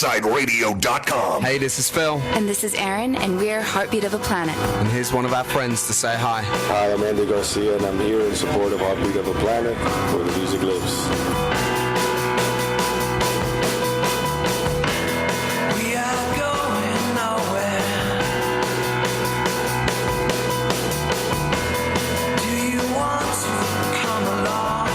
WestsideRadio.com. Hey, this is Phil. And this is Erin, and we're Heartbeat of a Planet. And here's one of our friends to say hi. Hi, I'm Andy Garcia, and I'm here in support of Heartbeat of a Planet, where the music lives. We are going nowhere. Do you want to come along?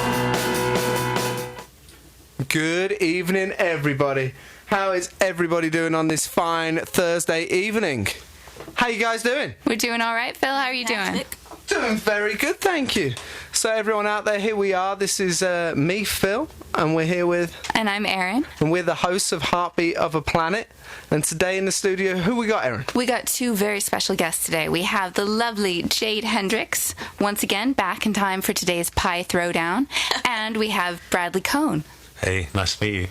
Good evening, everybody. How is everybody doing on this fine Thursday evening? How you guys doing? We're doing all right, Phil. How are you doing? Doing very good, thank you. So everyone out there, here we are. This is me, Phil, and we're here with... And I'm Erin. And we're the hosts of Heartbeat of a Planet. And today in the studio, who we got, Erin? We got two very special guests today. We have the lovely Jade Hendrix, once again, back in time for today's pie throwdown. And we have Bradley Kohn. Hey, nice to meet you.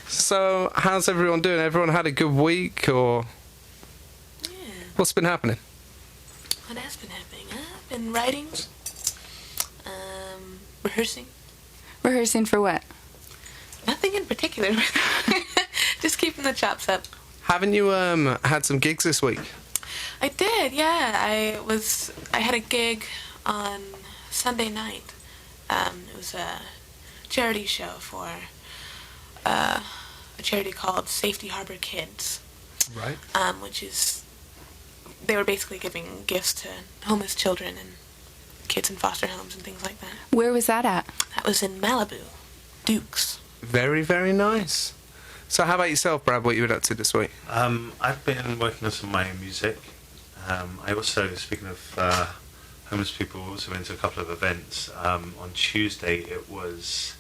So, how's everyone doing? Everyone had a good week, or... Yeah. What's been happening? What has been happening? I've been writing, rehearsing. Rehearsing for what? Nothing in particular. Just keeping the chops up. Haven't you had some gigs this week? I did, yeah. I had a gig on Sunday night. It was a charity show for a charity called Safety Harbor Kids. Right. Which is, they were basically giving gifts to homeless children and kids in foster homes and things like that. Where was that at? That was in Malibu, Dukes. Very, very nice. So how about yourself, Brad? What you been up to this week? I've been working on some of my own music. I also, speaking of homeless people, also went to a couple of events. On Tuesday it was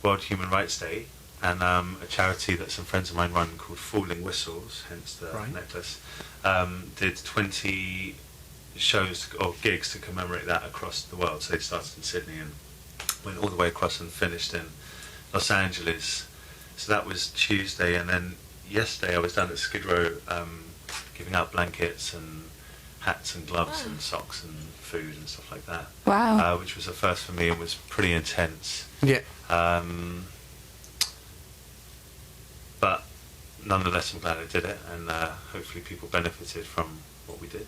World Human Rights Day, and a charity that some friends of mine run called Falling Whistles, hence the necklace, did 20 shows or gigs to commemorate that across the world. So they started in Sydney and went all the way across and finished in Los Angeles. So that was Tuesday, and then yesterday I was down at Skid Row giving out blankets and hats and gloves and socks and food and stuff like that. Wow. Which was a first for me and was pretty intense. Yeah. But nonetheless, I'm glad I did it, and hopefully people benefited from what we did.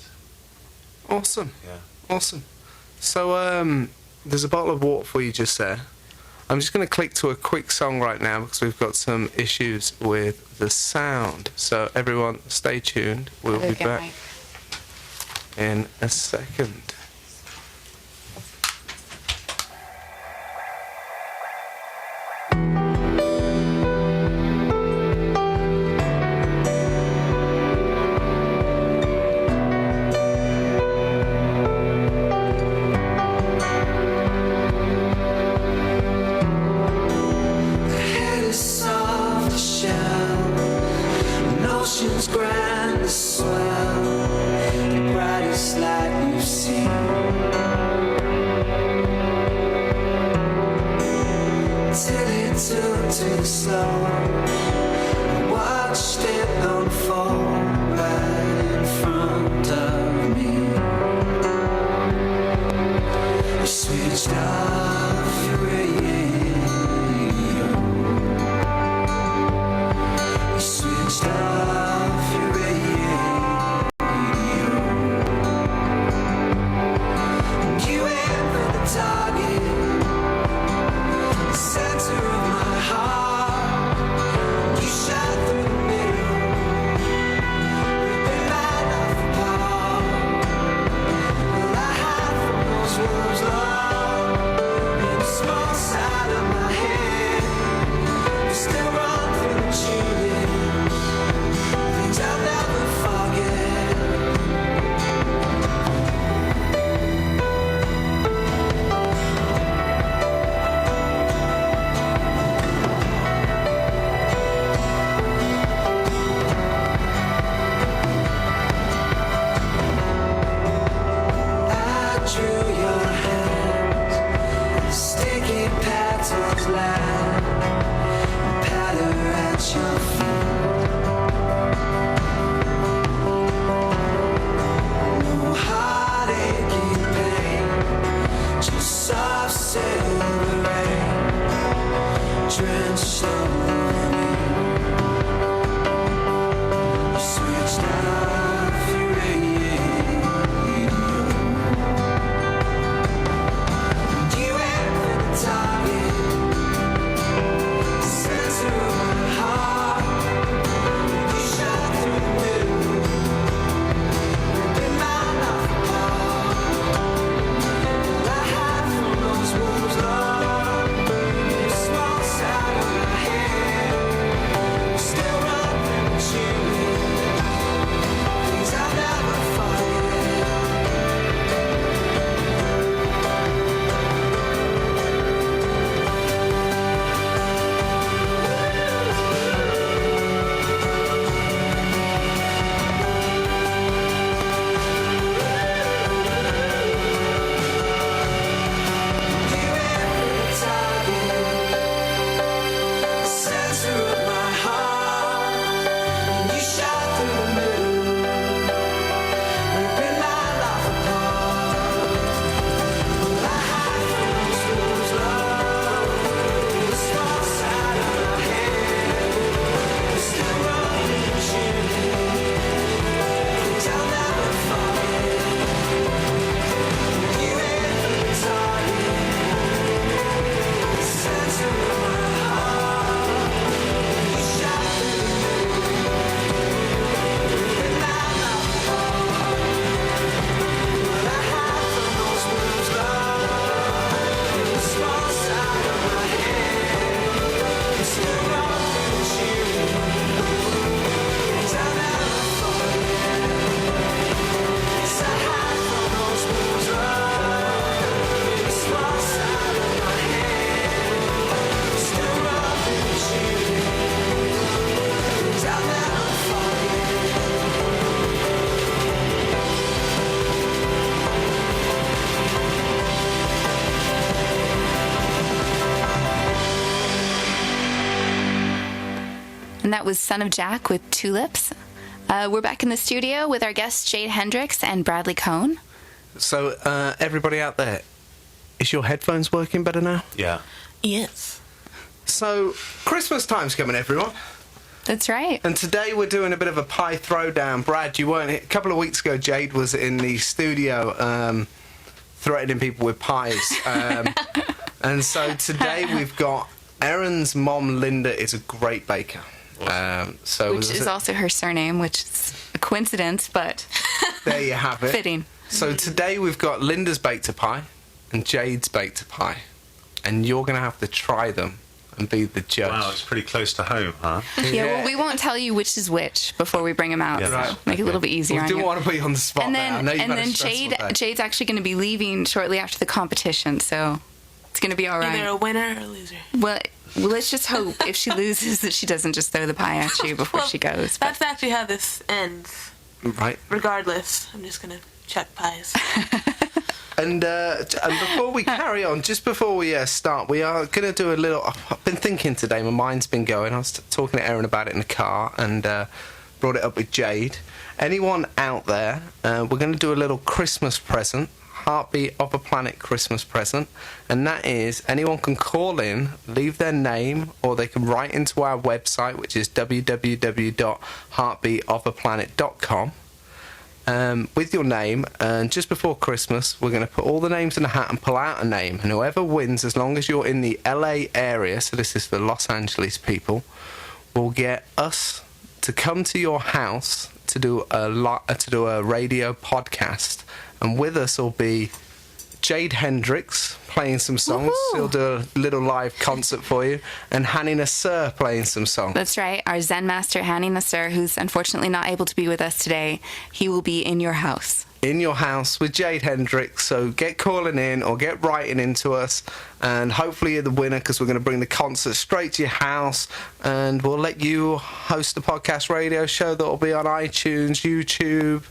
Awesome. Yeah. Awesome. So there's a bottle of water for you just there. I'm just going to click to a quick song right now because we've got some issues with the sound. So everyone stay tuned. We'll be back in a second. Drenched that was Son of Jack with Tulips. We're back in the studio with our guests Jade Hendrix and Bradley Kohn. So, everybody out there, is your headphones working better now? Yeah. Yes. So, Christmas time's coming, everyone. That's right. And today we're doing a bit of a pie throwdown. Brad, you weren't here. A couple of weeks ago, Jade was in the studio threatening people with pies. And so today we've got Erin's mom, Linda, is a great baker. Which is also her surname, which is a coincidence, but there you have it. Fitting. So today we've got Linda's baked a pie and Jade's baked a pie. And you're going to have to try them and be the judge. Wow, it's pretty close to home, huh? Yeah, well, we won't tell you which is which before we bring them out. Yeah, so right. make it a little bit easier We on didn't you. want to put you on the spot And there. I then, know you've and had a then stressful day. Jade's actually going to be leaving shortly after the competition, so it's going to be all right. Either a winner or a loser. Well, let's just hope if she loses that she doesn't just throw the pie at you before Well, she goes. But That's actually how this ends. Right. Regardless, I'm just gonna chuck pies. And before we carry on, just before we start, we are going to do a little... I've been thinking today, my mind's been going. I was talking to Erin about it in the car and brought it up with Jade. Anyone out there, we're going to do a little Christmas present, Heartbeat of a Planet Christmas present. And that is, anyone can call in, leave their name, or they can write into our website, which is www.heartbeatofaplanet.com. With your name, and just before Christmas we're going to put all the names in a hat and pull out a name, and whoever wins, as long as you're in the LA area, so this is for Los Angeles people, will get us to come to your house to do a radio podcast, and with us will be Jade Hendrix playing some songs. Woohoo! She'll do a little live concert for you, and Hanny Nasser playing some songs. that's right. Our Zen master, Hanny Nasser, who's unfortunately not able to be with us today, he will be in your house. In your house with Jade Hendrix. So get calling in or get writing into us, and hopefully you're the winner, because we're going to bring the concert straight to your house, and we'll let you host the podcast radio show that will be on iTunes, YouTube,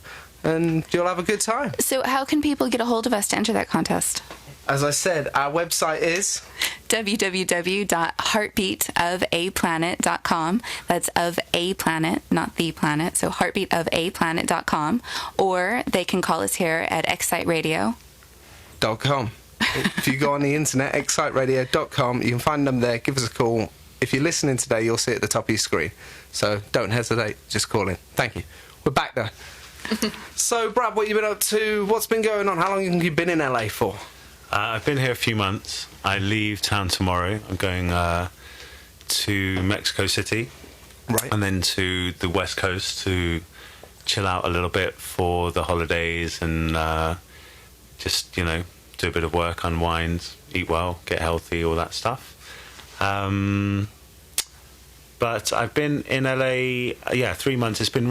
and you'll have a good time. So how can people get a hold of us to enter that contest? As I said, our website is www.heartbeatofaplanet.com. That's of a planet, not the planet. So heartbeatofaplanet.com. Or they can call us here at exciteradio.com. If you go on the internet, exciteradio.com, you can find them there. Give us a call. If you're listening today, you'll see it at the top of your screen. So don't hesitate, just call in. Thank you. We're back though. So, Brad, what have you been up to? What's been going on? How long have you been in LA for? I've been here a few months. I leave town tomorrow. I'm going to Mexico City. Right. And then to the West Coast to chill out a little bit for the holidays and just, do a bit of work, unwind, eat well, get healthy, all that stuff. But I've been in LA, 3 months. It's been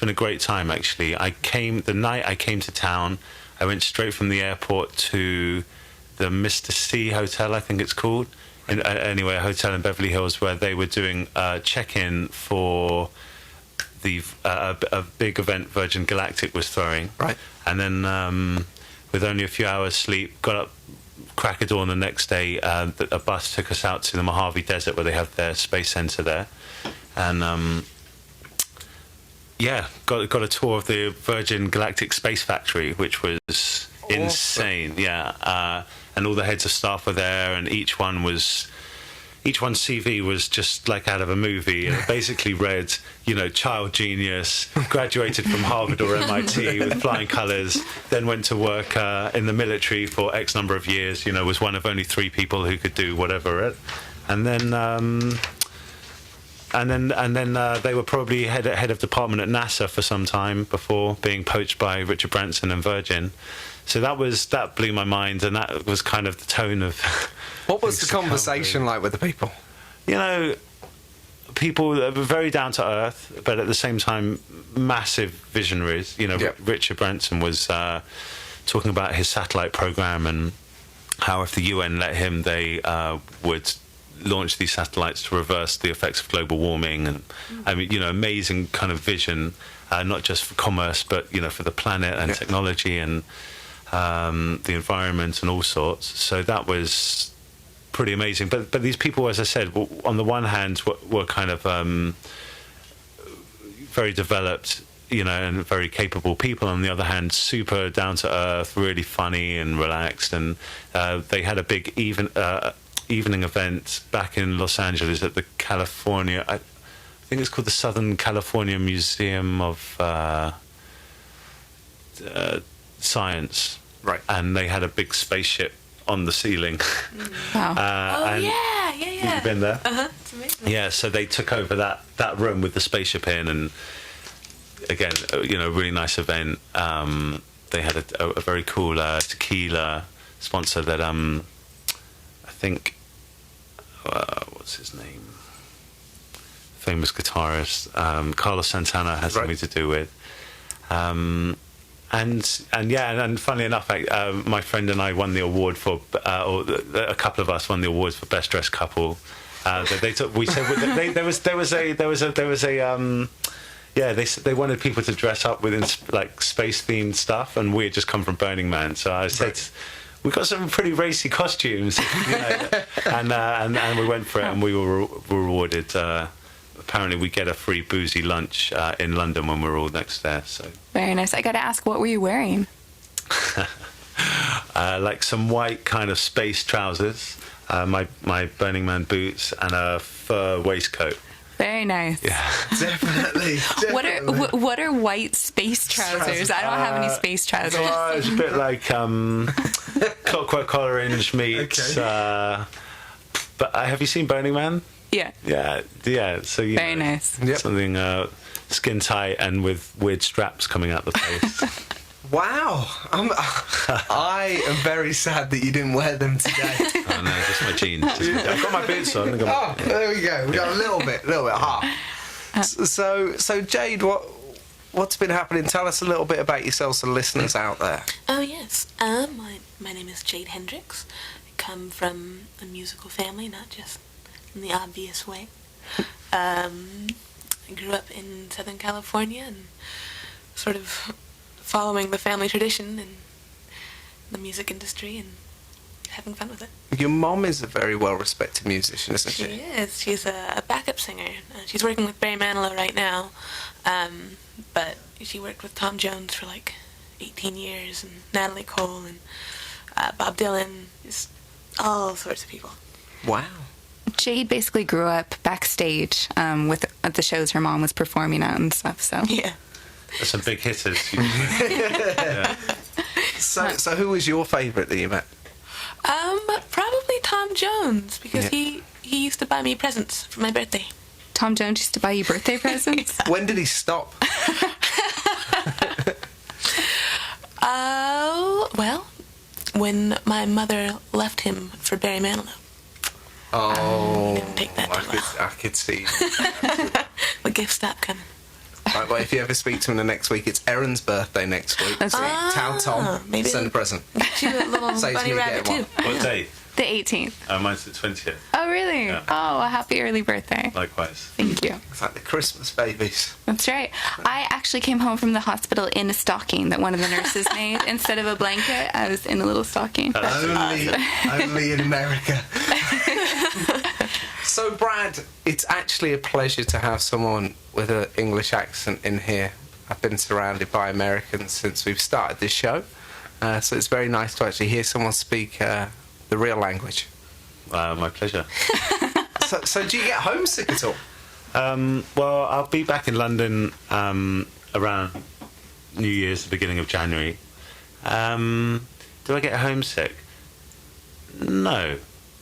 a great time, actually. The night I came to town, I went straight from the airport to the Mr. C Hotel, I think it's called. Anyway, a hotel in Beverly Hills where they were doing check-in for a big event Virgin Galactic was throwing. Right. And then with only a few hours sleep, got up crack of dawn the next day. A bus took us out to the Mojave Desert where they have their space center there, and got a tour of the Virgin Galactic Space Factory, which was insane. And all the heads of staff were there, and each one's CV was just like out of a movie. It basically read, child genius, graduated from Harvard or MIT with flying colours, then went to work in the military for X number of years, was one of only 3 people who could do whatever. And then they were probably head of department at NASA for some time before being poached by Richard Branson and Virgin. So that blew my mind, and that was kind of the tone of... What was the conversation like with the people? People that were very down to earth, but at the same time, massive visionaries. Yep. Richard Branson was talking about his satellite program and how if the UN let him, they would launch these satellites to reverse the effects of global warming. And amazing kind of vision, not just for commerce, but for the planet and technology and the environment and all sorts. So that was pretty amazing. But these people, as I said, on the one hand, were kind of very developed, and very capable people. On the other hand, super down to earth, really funny and relaxed. And they had a big evening event back in Los Angeles at the California. I think it's called the Southern California Museum of Science. Right. And they had a big spaceship on the ceiling. Wow. Yeah. You've been there? It's amazing. Yeah, so they took over that room with the spaceship in, and again, really nice event. They had a very cool tequila sponsor that I think what's his name? Famous guitarist Carlos Santana has something to do with. And funnily enough, my friend and I won the award for, or a couple of us won the awards for best dressed couple. They wanted people to dress up with like space themed stuff, and we had just come from Burning Man, so I said, we got some pretty racy costumes, and we went for it, and we were rewarded. Apparently we get a free boozy lunch in London when we're all next there. So Very nice. I got to ask, what were you wearing? like some white kind of space trousers, my Burning Man boots, and a fur waistcoat. Very nice. Yeah, Definitely. What are white space trousers? I don't have any space trousers. It's a bit like Clockwork Orange meets. Okay. But have you seen Burning Man? Yeah. Yeah. So Very nice. Yep. Something skin tight and with weird straps coming out the face. Wow. I am very sad that you didn't wear them today. Oh no, just my jeans. I've got my boots on. There we go. We got a little bit half. So Jade, what's been happening? Tell us a little bit about yourselves to listeners out there. Oh yes. My name is Jade Hendrix. I come from a musical family, not just in the obvious way. I grew up in Southern California and sort of following the family tradition in the music industry and having fun with it. Your mom is a very well-respected musician, isn't She she? is. She's a backup singer. She's working with Barry Manilow right now, but she worked with Tom Jones for like 18 years, and Natalie Cole, and Bob Dylan, just all sorts of people. Wow. Jade basically grew up backstage with at the shows her mom was performing at and stuff. So Yeah. There's some big hitters. Yeah. So who was your favourite that you met? Probably Tom Jones, because he used to buy me presents for my birthday. Tom Jones used to buy you birthday presents. When did he stop? Well, when my mother left him for Barry Manilow. Oh, didn't take that too well. I could see. The gift stopped coming. Right, well, if you ever speak to him the next week, it's Erin's birthday next week. That's right. Tell Tom, maybe- send a present. She's a little Say to bunny me, rabbit get too. What day? The 18th. Mine's the 20th. Oh, really? Yeah. Oh, a happy early birthday. Likewise. Thank you. It's like the Christmas babies. That's right. I actually came home from the hospital in a stocking that one of the nurses made. Instead of a blanket, I was in a little stocking. Only in America. So, Brad, it's actually a pleasure to have someone with an English accent in here. I've been surrounded by Americans since we've started this show, so it's very nice to actually hear someone speak the real language. My pleasure. So do you get homesick at all? Well, I'll be back in London around New Year's, the beginning of January. Do I get homesick? No.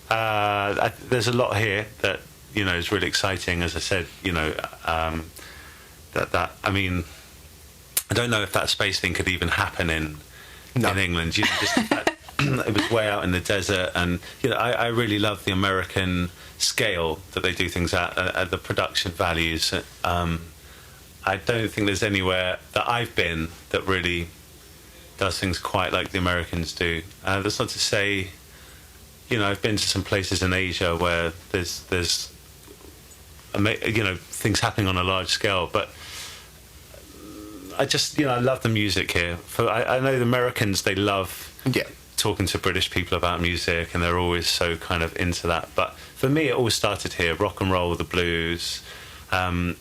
There's a lot here that is really exciting. As I said, that I mean, I don't know if that space thing could even happen in England. Just it was way out in the desert, and I really love the American scale that they do things at the production values. I don't think there's anywhere that I've been that really does things quite like the Americans do. That's not to say, I've been to some places in Asia where there's things happening on a large scale, but I just I love the music here. I know the Americans, they love talking to British people about music, and they're always so kind of into that. But for me, it all started here: rock and roll, the blues, and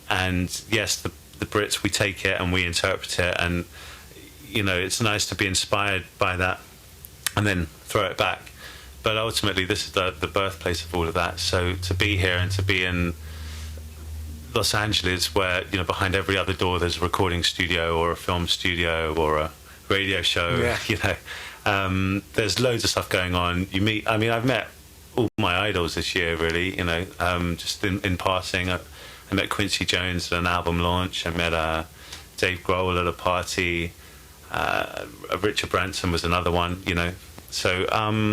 yes, the Brits, we take it and we interpret it, and it's nice to be inspired by that and then throw it back. But ultimately, this is the birthplace of all of that. So to be here and to be in Los Angeles, where behind every other door there's a recording studio or a film studio or a radio show. Yeah. There's loads of stuff going on. I've met all my idols this year, really. Just in passing. I met Quincy Jones at an album launch. I met Dave Grohl at a party. Richard Branson was another one. So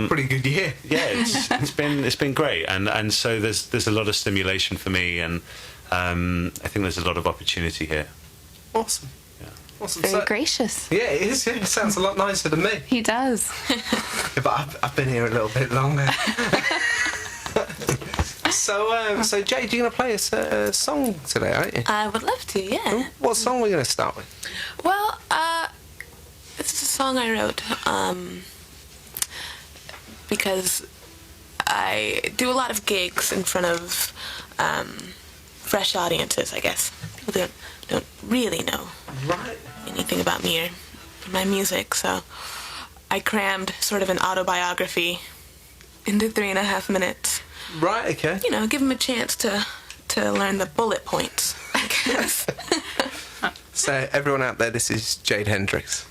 Pretty good year. yeah, it's been great, and so there's a lot of stimulation for me, and I think there's a lot of opportunity here. Awesome. Yeah. Awesome. Very gracious. Yeah, it is. Yeah, it sounds a lot nicer than me. He does. Yeah, but I've been here a little bit longer. So Jade, you're going to play us a song today, aren't you? I would love to, yeah. What song are we going to start with? Well, this is a song I wrote because I do a lot of gigs in front of fresh audiences, I guess. People don't really know anything about me or my music, so I crammed sort of an autobiography into 3.5 minutes. Right, okay. Give them a chance to learn the bullet points, I guess. So everyone out there, this is Jade Hendrix.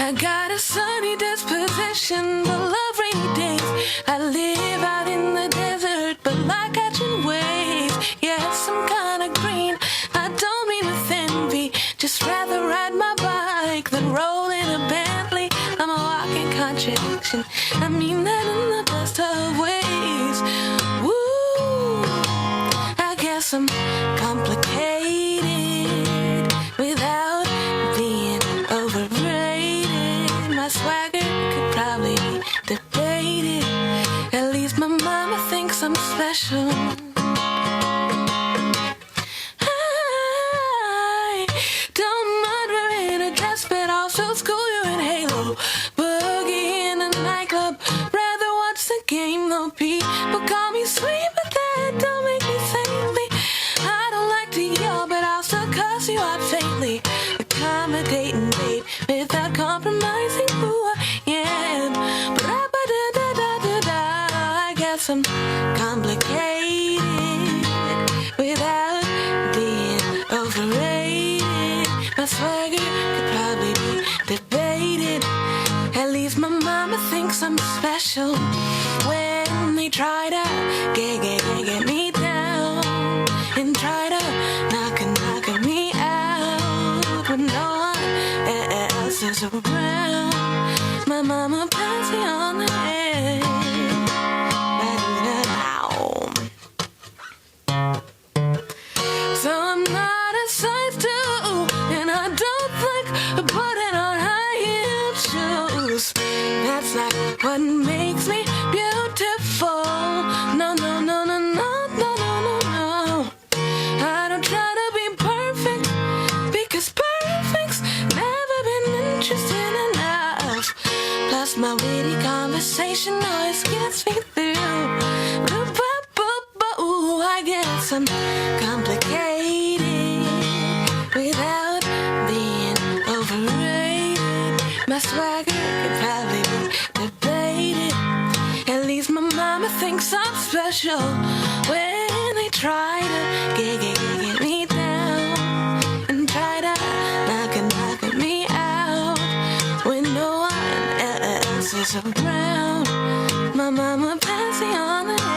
I got a sunny disposition, but love rainy days. I live out in the desert, but like catching waves. Yes, I'm kinda green, I don't mean with envy. Just rather ride my bike than roll in a Bentley. I'm a walking contradiction, I mean that in the best of ways. Woo, I guess I'm complicated without being overrated. My swagger could probably be debated. At least my mama thinks I'm special. I don't mind wearing a dress, but I'll still school you in Halo. Boogie in a nightclub, rather watch the game though. People call me sweet, but that don't make me saintly. I don't like to yell, but I'll still cuss you out faintly. Accommodating, babe, without compromising who I am. I guess I'm complicated without being overrated. My swagger could probably be debated. At least my mama thinks I'm special. When they try to get me down and try to knock me out when no one else is around, my mama pats me on the head. So I'm not a size 2, and I don't like putting on high-heeled shoes. That's not what makes me beautiful. No, no, no, no, no, no, no, no, no. I don't try to be perfect, because perfect's never been interesting enough. Plus my witty conversation always gets me through. Ooh, I guess I'm complicated without being overrated. My swagger could probably be debated. At least my mama thinks I'm special. When they try to get me down and try to knock me out when no one else is around, my mama pats me on the head.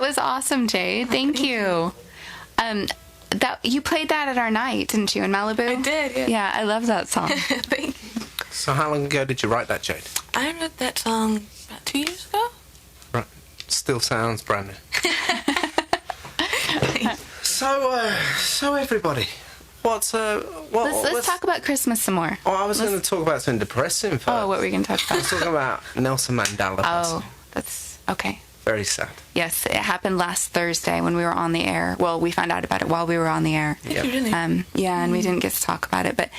was awesome, Jade. Thank you. That you played that at our night, didn't you, in Malibu? I did, yeah. Yeah, I love that song. Thank you. So how long ago did you write that, Jade? I wrote that song about 2 years ago. Right. Still sounds brand new. So everybody, let's Let's talk about Christmas some more. Oh, I was going to talk about something depressing first. Oh, what were you going to talk I was about? talking about Nelson Mandela. Oh, that's okay. Very sad. Yes, it happened last Thursday when we were on the air. Well, we found out about it while we were on the air. Did you really? Yeah, and we didn't get to talk about it. But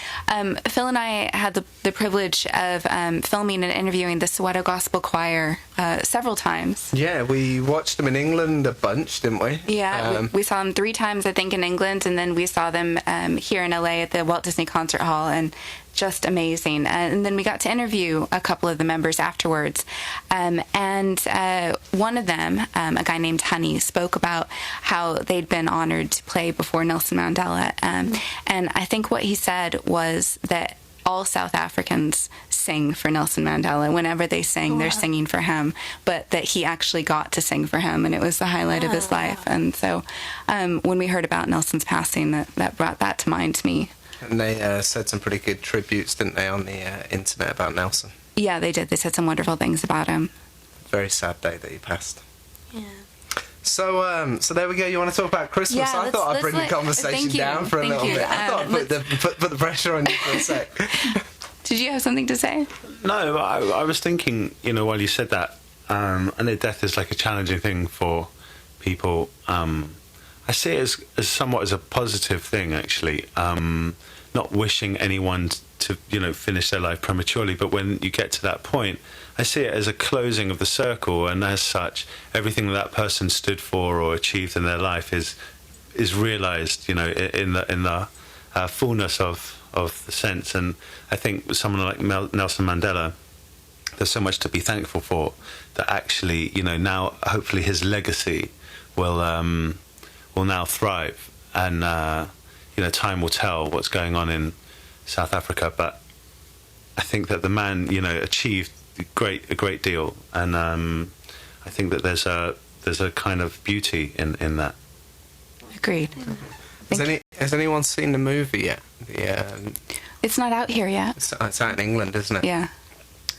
Phil and I had the privilege of filming and interviewing the Soweto Gospel Choir several times. Yeah, we watched them in England a bunch, didn't we? Yeah, we saw them 3 times, I think, in England, and then we saw them here in LA at the Walt Disney Concert Hall, and just amazing. And then we got to interview a couple of the members afterwards. And one of them, a guy named Honey, spoke about how they'd been honored to play before Nelson Mandela. And I think what he said was that all South Africans sing for Nelson Mandela. Whenever they sing, they're singing for him, but that he actually got to sing for him, and it was the highlight of his life. And so when we heard about Nelson's passing, that brought that to mind to me. And they said some pretty good tributes, didn't they, on the internet about Nelson? Yeah, they did. They said some wonderful things about him. Very sad day that he passed. Yeah. So there we go. You want to talk about Christmas? Yeah, I thought I'd bring the thank conversation you, down for a thank little you. bit. I thought I'd put the pressure on you for a sec. Did you have something to say? No, I was thinking, while you said that, I know death is like a challenging thing for people. I see it as somewhat as a positive thing, actually. Not wishing anyone to, finish their life prematurely, but when you get to that point, I see it as a closing of the circle, and as such, everything that person stood for or achieved in their life is realised, in the fullness of the sense. And I think with someone like Nelson Mandela, there's so much to be thankful for that actually, now hopefully his legacy will now thrive, and time will tell what's going on in South Africa. But I think that the man, achieved a great deal, and I think that there's a kind of beauty in that. Agreed. Has anyone seen the movie yet? It's not out here yet. It's out in England, isn't it? Yeah.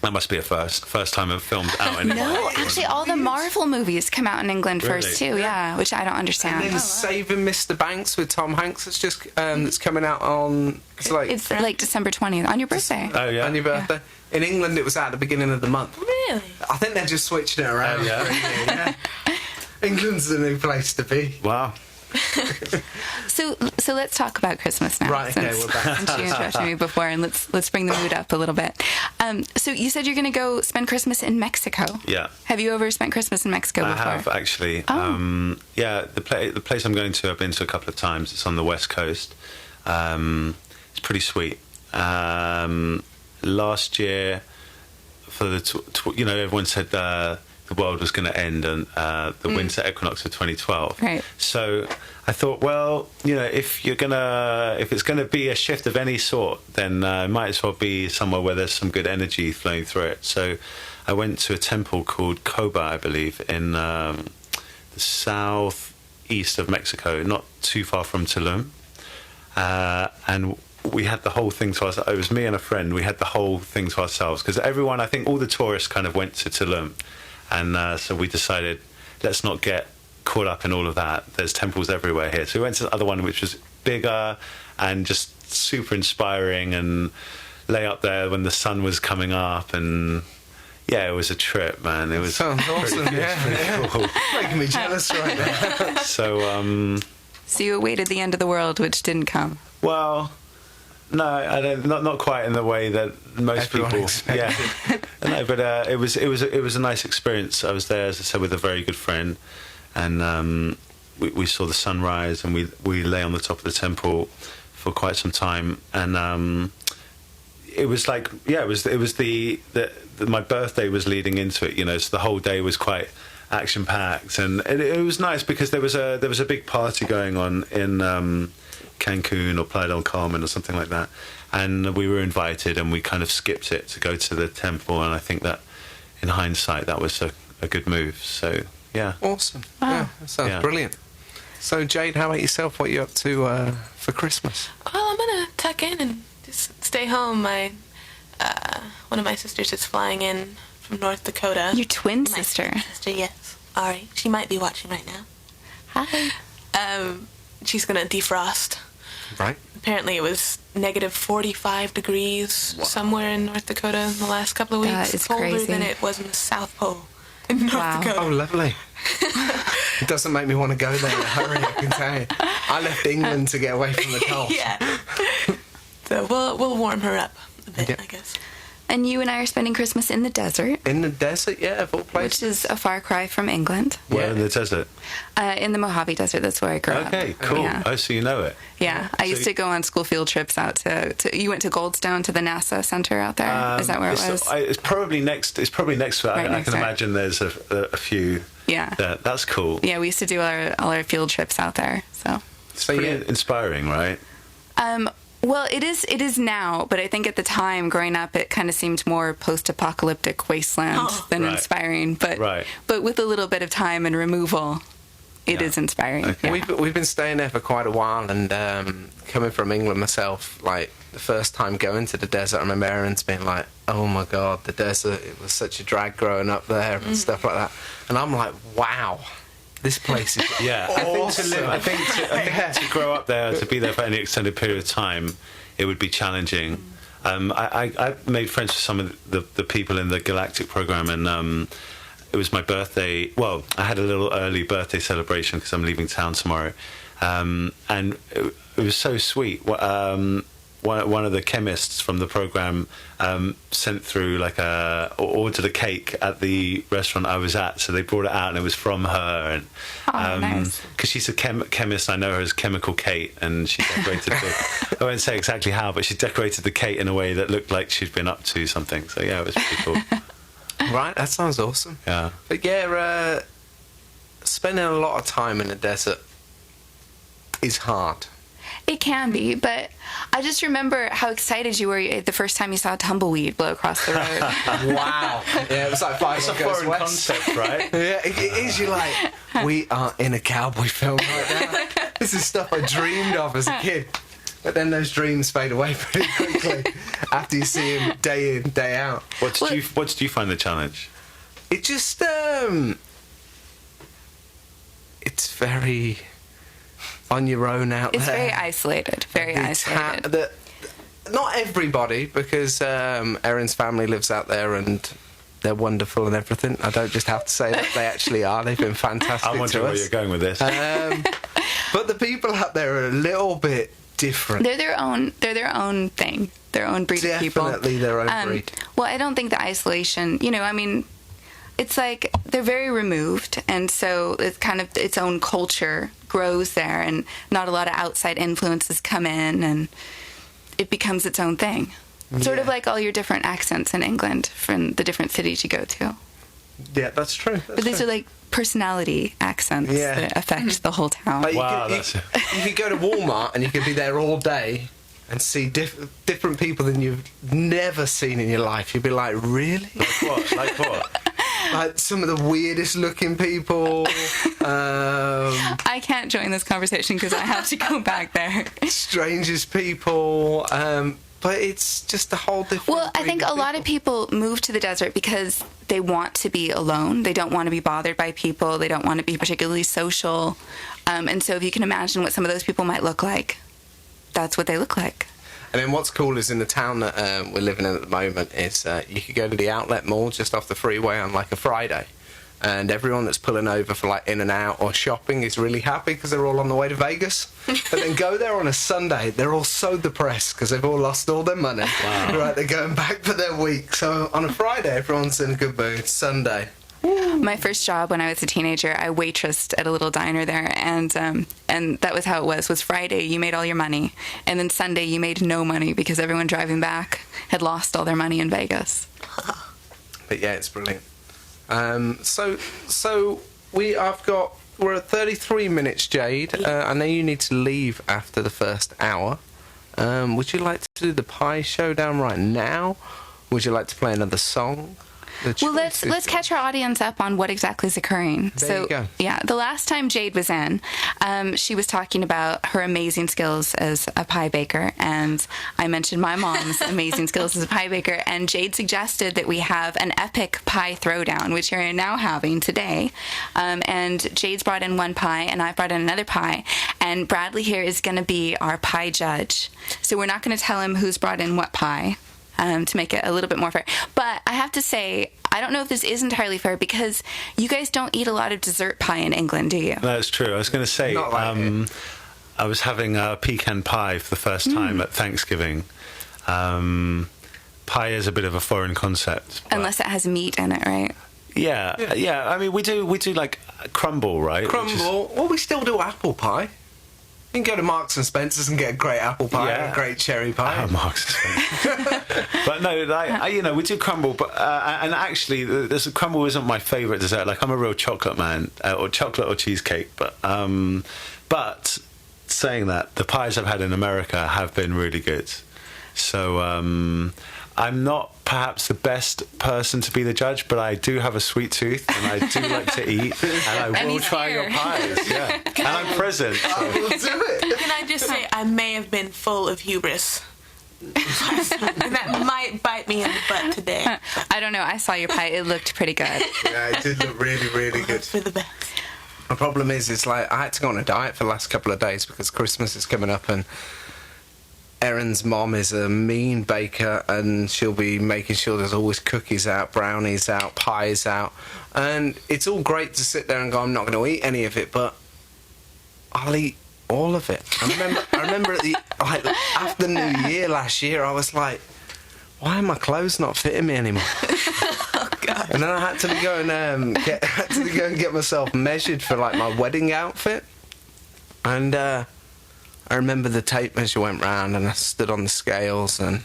That must be a first time I've filmed out anyway. No, actually, all the Marvel movies come out in England first too. Yeah, which I don't And understand. then Saving Mr. Banks with Tom Hanks. It's just it's coming out on. It's like December 20th on your birthday. Oh yeah. on your birthday. In England, it was at the beginning of the month. Really? I think they're just switching it around. Oh, yeah. England's the new place to be. Wow. So let's talk about Christmas now. Right, okay, we're back. Since you interrupted me before, and let's bring the mood up a little bit. So you said you're going to go spend Christmas in Mexico. Yeah. Have you ever spent Christmas in Mexico before? I have, actually. Oh. The place I'm going to, I've been to a couple of times. It's on the west coast. It's pretty sweet. Last year, for the everyone said the world was going to end and the winter equinox of 2012. Right. So I thought, well, if it's gonna be a shift of any sort, then it might as well be somewhere where there's some good energy flowing through it. So I went to a temple called Coba, I believe, in the southeast of Mexico, not too far from Tulum, and we had the whole thing to ourselves. It was me and a friend. We had the whole thing to ourselves because everyone, I think, all the tourists kind of went to Tulum. And so we decided, let's not get caught up in all of that. There's temples everywhere here. So we went to the other one, which was bigger and just super inspiring, and lay up there when the sun was coming up. And yeah, it was a trip, man. It was Sounds awesome. pretty cool. Making me jealous right now. So, So you awaited the end of the world, which didn't come. well, no, I don't. Not quite in the way that most Everyone people. expected. Yeah, no, but it was a nice experience. I was there, as I said, with a very good friend, and we saw the sunrise, and we lay on the top of the temple for quite some time, and it was like, yeah, it was the my birthday was leading into it, so the whole day was quite action packed, and it was nice because there was a big party going on in Cancun or Playa del Carmen or something like that, and we were invited, and we kind of skipped it to go to the temple, and I think that in hindsight that was a good move. So Yeah. Awesome. Wow. Yeah, that sounds Yeah. brilliant. So, Jade, how about yourself? What are you up to for Christmas? Well, I'm gonna tuck in and just stay home. My one of my sisters is flying in from North Dakota. Your twin My sister. sister, yes. Ari. She might be watching right now. Hi. She's gonna defrost. Right. Apparently, it was negative 45 degrees somewhere in North Dakota in the last couple of weeks. That is colder crazy. than it was in the South Pole in North Wow. Dakota. Oh, lovely. It doesn't make me want to go there in a hurry, I can tell you. I left England to get away from the cold. Yeah. So we'll warm her up a bit, Yeah. I guess. And you and I are spending Christmas in the desert, In the desert, yeah, of all which places. is a far cry from England. Where in the desert? In the Mojave Desert, that's where I grew up. Okay, cool. Yeah. Oh, so you know it. Yeah, I used So- to go on school field trips out to you went to Goldstone, to the NASA center out there. Is that where it was? It's probably next. It's probably next to it. Right I next can to it. imagine there's a few. Yeah. That's cool. Yeah, we used to do all our field trips out there. So, It's So, pretty yeah. inspiring, right? well, it is now, but I think at the time growing up, it kind of seemed more post-apocalyptic wasteland than Right. inspiring. But Right. but with a little bit of time and removal, it is Yeah. inspiring. Okay. Yeah. We've been staying there for quite a while, and coming from England myself, like the first time going to the desert, I remember Erin's being like, "Oh my God, the desert! It was such a drag growing up there and stuff like that." And I'm like, "Wow, this place is Yeah, awesome." I think to grow up there, to be there for any extended period of time, it would be challenging. I made friends with some of the people in the Galactic program, and it was my birthday. Well, I had a little early birthday celebration because I'm leaving town tomorrow, and it was so sweet. One of the chemists from the program sent through ordered a cake at the restaurant I was at, so they brought it out and it was from her. And Nice. because she's a chemist, I know her as Chemical Kate, and she decorated I won't say exactly how, but she decorated the cake in a way that looked like she'd been up to something. So yeah, it was pretty cool. Right, that sounds awesome. Yeah. But yeah, spending a lot of time in the desert is hard. It can be, but I just remember how excited you were the first time you saw a tumbleweed blow across the road. Wow. Yeah, it was like Five It's a Goes foreign West. concept, right? Yeah, it is. You're like, we are in a cowboy film right now. This is stuff I dreamed of as a kid. But then those dreams fade away pretty quickly after you see him day in, day out. What did you find the challenge? It just, it's very on your own out It's there. very isolated. Very isolated. Not everybody, because Erin's family lives out there and they're wonderful and everything. I don't just have to say that, they actually are. They've been fantastic I'm wondering to where us. you're going with this. But the people out there are a little bit different. They're their own thing, their own breed of people. Definitely their own breed. Well, I don't think the isolation, I mean, it's like they're very removed, and so it's kind of its own culture grows there, and not a lot of outside influences come in, and it becomes its own thing. Sort of Yeah. like all your different accents in England from the different cities you go to. Yeah, that's true. But these are like personality accents Yeah. that affect the whole town. Like, Wow, you could go to Walmart and you could be there all day and see different people than you've never seen in your life. You'd be like, really? Like what? Like some of the weirdest looking people. I can't join this conversation because I have to go back there. Strangest people. But it's just a whole different. Well, I breed think a lot of people move to the desert because they want to be alone. They don't want to be bothered by people. They don't want to be particularly social. And so if you can imagine what some of those people might look like, that's what they look like. And then what's cool is in the town that we're living in at the moment is you could go to the outlet mall just off the freeway on like a Friday. And everyone that's pulling over for like in and out or shopping is really happy because they're all on the way to Vegas. But then go there on a Sunday, they're all so depressed because they've all lost all their money. Wow. Right, they're going back for their week. So on a Friday, everyone's in a good mood. Sunday. My first job when I was a teenager, I waitressed at a little diner there, and that was how it was Friday you made all your money, and then Sunday you made no money because everyone driving back had lost all their money in Vegas. But yeah, it's brilliant. So we're at 33 minutes, Jade. I know you need to leave after the first hour. Would you like to do the pie showdown right now? Would you like to play another song? Well, let's catch our audience up on what exactly is occurring. There you go. Yeah, the last time Jade was in, she was talking about her amazing skills as a pie baker, and I mentioned my mom's amazing skills as a pie baker, and Jade suggested that we have an epic pie throwdown, which we are now having today. And Jade's brought in one pie, and I brought in another pie, and Bradley here is going to be our pie judge. So we're not going to tell him who's brought in what pie. To make it a little bit more fair. But I have to say, I don't know if this is entirely fair because you guys don't eat a lot of dessert pie in England, do you? That's true. I was going to say, Not like I was having pecan pie for the first time at Thanksgiving. Pie is a bit of a foreign concept. but- Unless it has meat in it, right? Yeah. I mean, we do like crumble, right? Which is- Crumble. Well, we still do apple pie. You can go to Marks and Spencer's and get a great apple pie and a great cherry pie. Marks and Spencer. But no, like, we do crumble. But and actually, crumble isn't my favourite dessert. Like, I'm a real chocolate man, or chocolate or cheesecake. But saying that, the pies I've had in America have been really good. So I'm not perhaps the best person to be the judge, but I do have a sweet tooth and I do like to eat, and I will he's try here. your pies. Yeah, and I'm present. So. We'll do it. Can I just say I may have been full of hubris. And that might bite me in the butt today. I don't know. I saw your pie. It looked pretty good. Yeah, it did look really, really good. For the best. The problem is, it's like I had to go on a diet for the last couple of days because Christmas is coming up and Erin's mom is a mean baker and she'll be making sure there's always cookies out, brownies out, pies out. And it's all great to sit there and go, I'm not going to eat any of it, but I'll eat all of it. I remember at the after New Year last year, I was like, why are my clothes not fitting me anymore? Oh, God. And then I had to go and get myself measured for like my wedding outfit. And I remember the tape measure went round and I stood on the scales and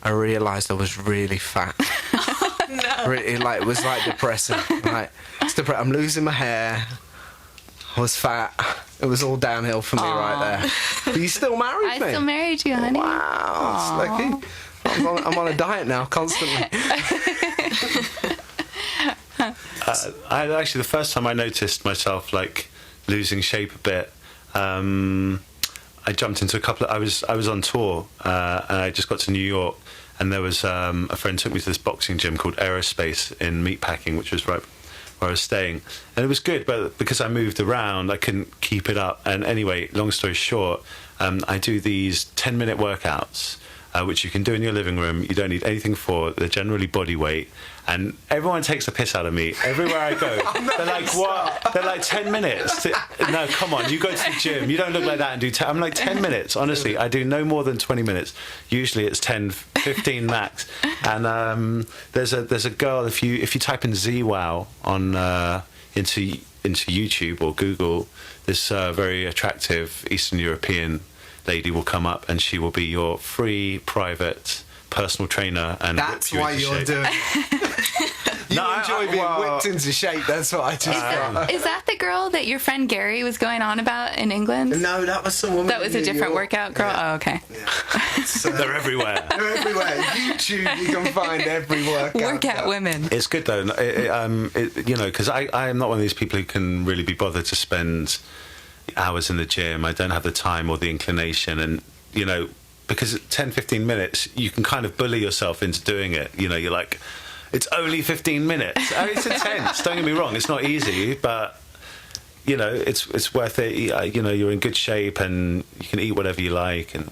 I realised I was really fat. No. Really, it was like depressing. I'm losing my hair. I was fat. It was all downhill for me right there. But you still married me. I still married you, honey. Wow, it's lucky. I'm on a diet now, constantly. Actually, the first time I noticed myself like losing shape a bit, I jumped into a couple of. I was on tour, and I just got to New York, and there was a friend took me to this boxing gym called Aerospace in Meatpacking, which was right where I was staying, and it was good, but because I moved around, I couldn't keep it up. And anyway, long story short, I do these 10-minute workouts. Which you can do in your living room. You don't need anything for. They're generally body weight, and everyone takes the piss out of me everywhere I go. They're like, "What?" They're like 10 minutes. No, come on, you go to the gym. You don't look like that and do. I'm like 10 minutes. Honestly, I do no more than 20 minutes. Usually it's 10, 15 max. And there's a girl. If you type in ZWOW on into YouTube or Google, this very attractive Eastern European lady will come up and she will be your free private personal trainer and That's whip you why into you're shape. doing it. You enjoy being whipped into shape, that's what I just got. Is that the girl that your friend Gary was going on about in England? No, that was some woman. That was in a New different York. workout girl? Yeah. Oh, okay. Yeah. So, They're everywhere. they're everywhere. YouTube, you can find every workout. Workout women. It's good though, because I am not one of these people who can really be bothered to spend hours in the gym. I don't have the time or the inclination, and because 10-15 minutes you can kind of bully yourself into doing it. You're like, it's only 15 minutes. It's intense, don't get me wrong, it's not easy, but it's worth it. You're in good shape and you can eat whatever you like, and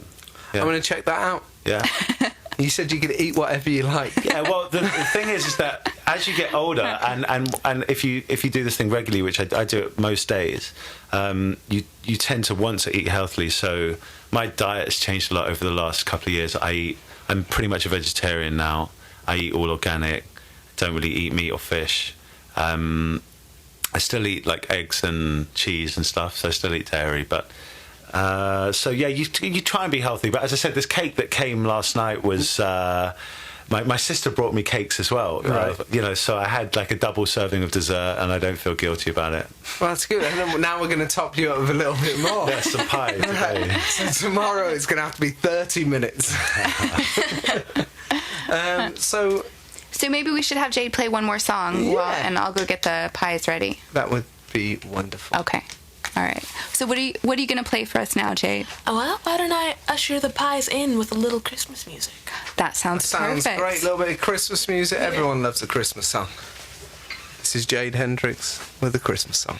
I'm going to check that out. yeah. You said you could eat whatever you like. Yeah, well, the thing is that as you get older, and if you do this thing regularly, which I do it most days, you tend to want to eat healthily. So my diet has changed a lot over the last couple of years. I'm pretty much a vegetarian now. I eat all organic. Don't really eat meat or fish. I still eat like eggs and cheese and stuff. So I still eat dairy, but. So yeah, you try and be healthy, but as I said, this cake that came last night was my sister brought me cakes as well, Right. So I had like a double serving of dessert, and I don't feel guilty about it. Well, that's good. And then now we're going to top you up with a little bit more. Yeah, some pie today. So tomorrow it's going to have to be 30 minutes. So So maybe we should have Jade play one more song, and I'll go get the pies ready. That would be wonderful. Okay. All right. So what are you going to play for us now, Jade? Oh, well, why don't I usher the pies in with a little Christmas music? That sounds perfect. Great. A little bit of Christmas music. Everyone loves a Christmas song. This is Jade Hendrix with a Christmas song.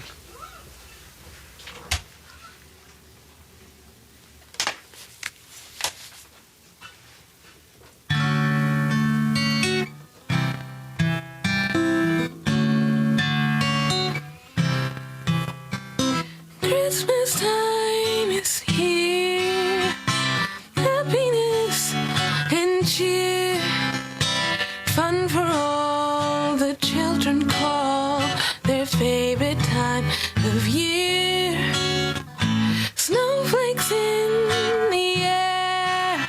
Christmas time is here, happiness and cheer, fun for all the children call their favorite time of year. Snowflakes in the air,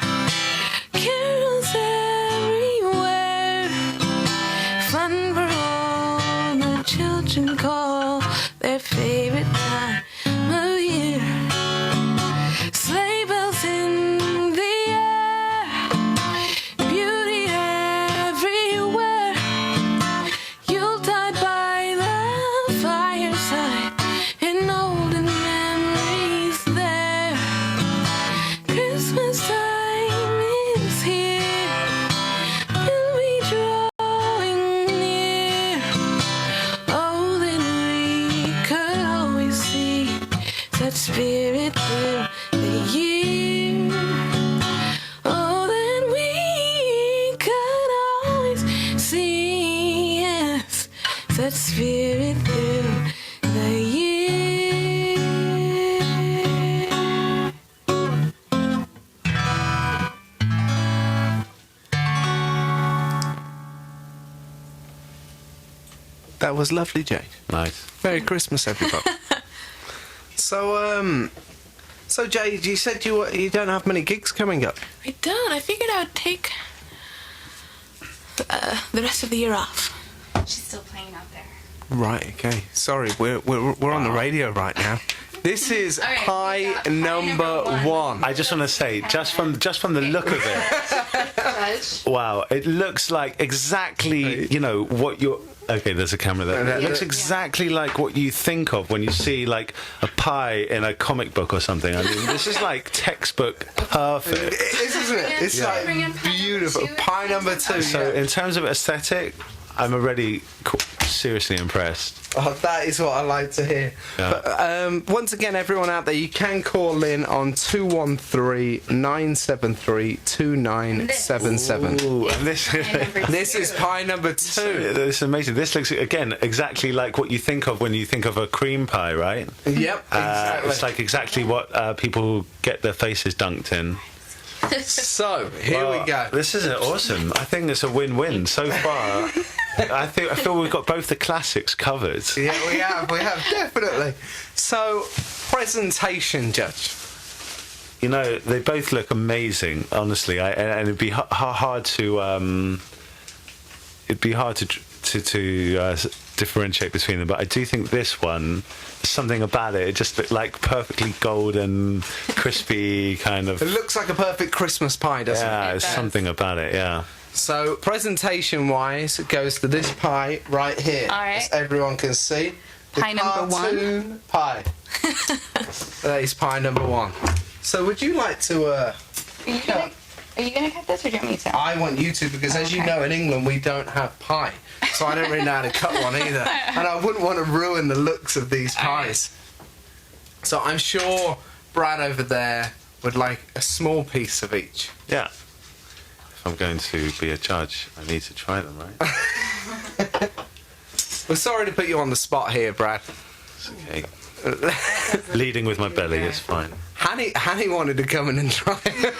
carols everywhere, fun for all the children call their favorite time of year. Sleigh bells in the air, beauty everywhere. Yuletide by the fireside, and olden memories there. Christmas time is here, will be drawing near. Oh, then we could always see that spirit through the year. Oh, then we could always see, yes, that spirit through the year. That was lovely, Jade. Nice. Merry Christmas, everybody. So Jade, you said you don't have many gigs coming up. I don't. I figured I would take the rest of the year off. She's still playing out there. Right. Okay. Sorry, we're on the radio right now. This is right, pie number one. I just want to say, just from the look of it, wow, it looks like exactly, what you're... Okay, there's a camera there. It looks exactly like what you think of when you see, like, a pie in a comic book or something. I mean, this is, like, textbook perfect. It is, isn't it? It's like beautiful. Pie number two. So, in terms of aesthetic, I'm already seriously impressed. Oh, that is what I like to hear. Yeah. But once again, everyone out there, you can call in on 213-973-2977. Ooh, and This is pie number two. This is amazing. This looks, again, exactly like what you think of when you think of a cream pie, right? Yep, exactly. It's like exactly what people get their faces dunked in. So, here we go. This is awesome. I think it's a win-win so far. I feel we've got both the classics covered. Yeah, we have, definitely. So, presentation, Judge. They both look amazing, honestly. And it'd be hard to differentiate between them. But I do think this one, something about it just looked like perfectly golden, crispy kind of. It looks like a perfect Christmas pie, doesn't it? Yeah, there's something about it. Yeah. So, presentation-wise, it goes to this pie right here. All right. As everyone can see. The Pie number one. cartoon pie. That is pie number one. So, would you like to... Are you gonna cut this, or do you want me to? I want you to, because as you know, in England, we don't have pie. So I don't really know how to cut one either. And I wouldn't want to ruin the looks of these pies. So I'm sure Brad over there would like a small piece of each. Yeah. If I'm going to be a judge, I need to try them, right? We're sorry to put you on the spot here, Brad. It's okay. Leading with my belly, it's fine. Hanny wanted to come in and try them.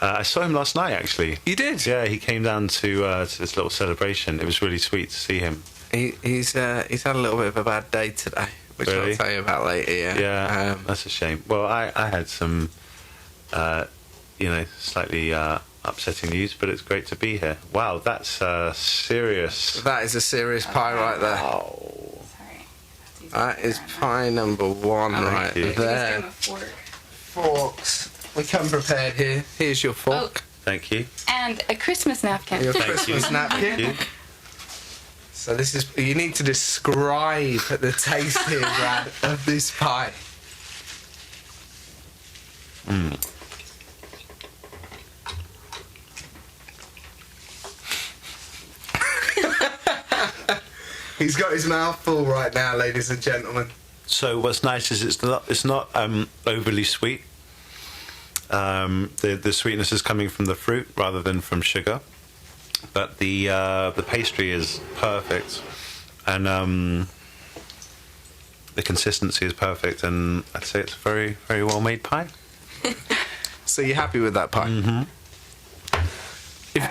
I saw him last night, actually. You did? Yeah, he came down to this little celebration. It was really sweet to see him. He's had a little bit of a bad day today, which Really? I'll tell you about later. Yeah, that's a shame. Well, I had some, slightly upsetting news, but it's great to be here. Wow, that's serious. That is a serious pie right there. Oh. Sorry. That is pie number one right you. there. Forks. We come prepared here. Here's your fork. Thank you. And a Christmas napkin. Your Thank Christmas you. napkin. Thank you. So this is, you need to describe the taste here, Brad, of this pie. He's got his mouth full right now, ladies and gentlemen. So what's nice is it's not overly sweet. The sweetness is coming from the fruit rather than from sugar, but the pastry is perfect, and the consistency is perfect, and I'd say it's a very, very well made pie. So you're happy with that pie? Mm-hmm.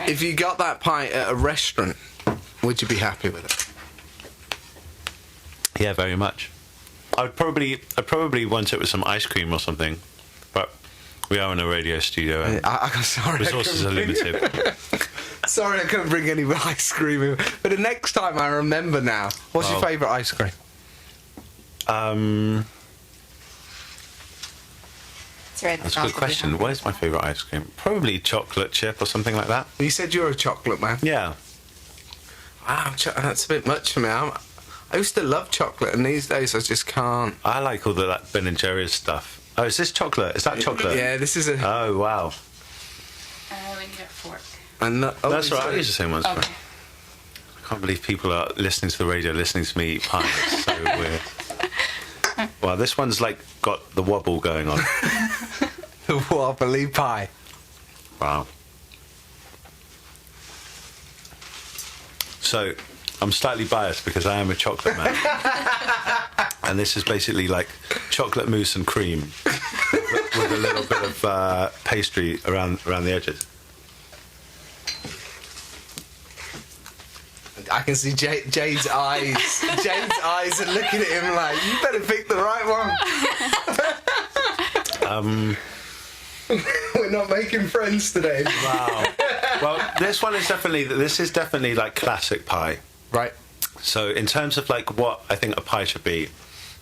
If you got that pie at a restaurant, would you be happy with it? Yeah, very much. I'd probably want it with some ice cream or something, but we are in a radio studio and I'm sorry, resources are limited. Sorry, I couldn't bring any ice cream in. But the next time I remember now. What's your favourite ice cream? That's a good question. What is my favourite ice cream? Probably chocolate chip or something like that. You said you're a chocolate man. Yeah. Wow, that's a bit much for me. I used to love chocolate, and these days I just can't. I like all the Ben and Jerry's stuff. Oh, is this chocolate? Is that chocolate? Yeah, this is a. Oh, wow. We need a fork. And That's right. I use the same ones. Okay. I can't believe people are listening to the radio, listening to me eat pie. It's so weird. Well, this one's like got the wobble going on. The wobbly pie. Wow. So, I'm slightly biased because I am a chocolate man. And this is basically like chocolate mousse and cream with a little bit of pastry around the edges. I can see Jade's eyes. Jade's eyes are looking at him like, you better pick the right one. We're not making friends today. Wow. Well, this is definitely like classic pie. Right. So in terms of like what I think a pie should be,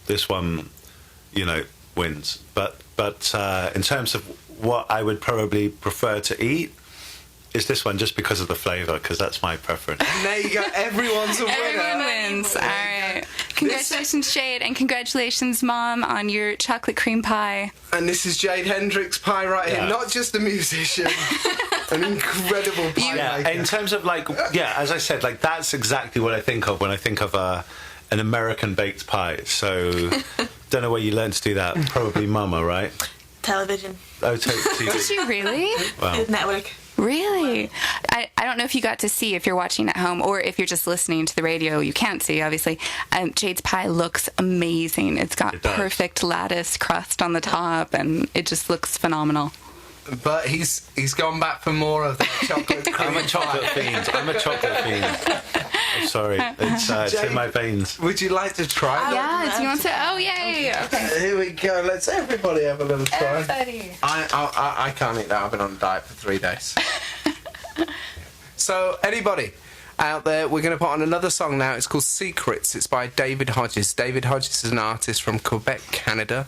this one, wins. But in terms of what I would probably prefer to eat, is this one just because of the flavour, because that's my preference. And there you go. Everyone's a winner. Everyone wins. All right. Congratulations, Jade, and congratulations, Mom, on your chocolate cream pie. And this is Jade Hendrix pie right here. Not just a musician, an incredible pie maker. In terms of as I said, that's exactly what I think of when I think of an American baked pie. So, don't know where you learned to do that. Probably Mama, right? Television. Oh, TV. Did you really? Wow. Network. Really? I don't know if you got to see, if you're watching at home or if you're just listening to the radio. You can't see, obviously. Jade's pie looks amazing. It's got perfect lattice crust on the top, and it just looks phenomenal. But he's gone back for more of that chocolate cream. I'm a chocolate fiend. I'm sorry. It's in my veins. Would you like to try that? Yeah, do you want to? Oh, yay. Okay. Here we go. Let's everybody have a little try. Everybody. I can't eat that. I've been on a diet for 3 days. So, anybody out there, we're going to put on another song now. It's called Secrets. It's by David Hodges. David Hodges is an artist from Quebec, Canada.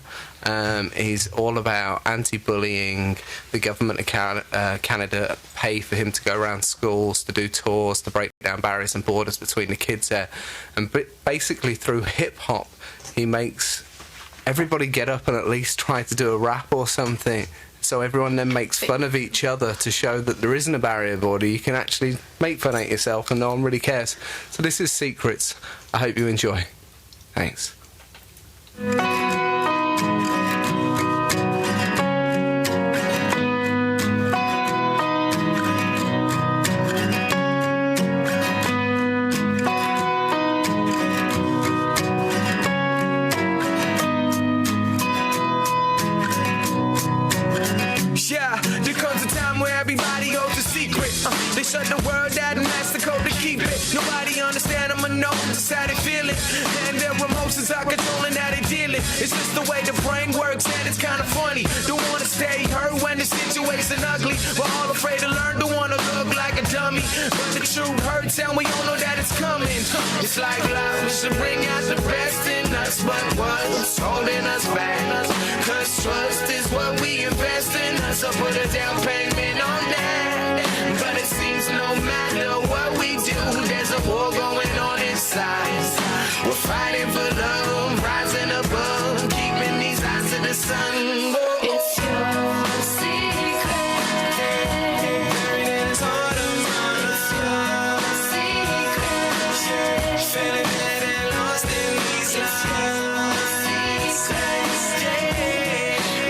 He's all about anti-bullying. The government of Canada pay for him to go around schools, to do tours, to break down barriers and borders between the kids there. And basically through hip-hop, he makes everybody get up and at least try to do a rap or something. So everyone then makes fun of each other to show that there isn't a barrier border. You can actually make fun at yourself and no one really cares. So this is Secrets. I hope you enjoy. Thanks. Yeah, there comes a time where everybody holds a secret. They shut the world out and that's the code to keep it. Nobody understand them or know just how they feel it. And their emotions are controlling how they deal it. It's just the way the brain works and it's kind of funny. Don't want to stay hurt when the situation ugly. We're all afraid to learn, don't want to look like a dummy. But the truth hurts and we all know that it's coming. coming. It's like love should bring out the best in us, but what's holding us back? Cause trust is what we invest in us, so put a down payment on that. But it seems no matter what we do, there's a war going on inside. We're fighting for love, rising above, keeping these eyes to the sun. It's your secret. It's your secret. Feeling dead and lost in these lines.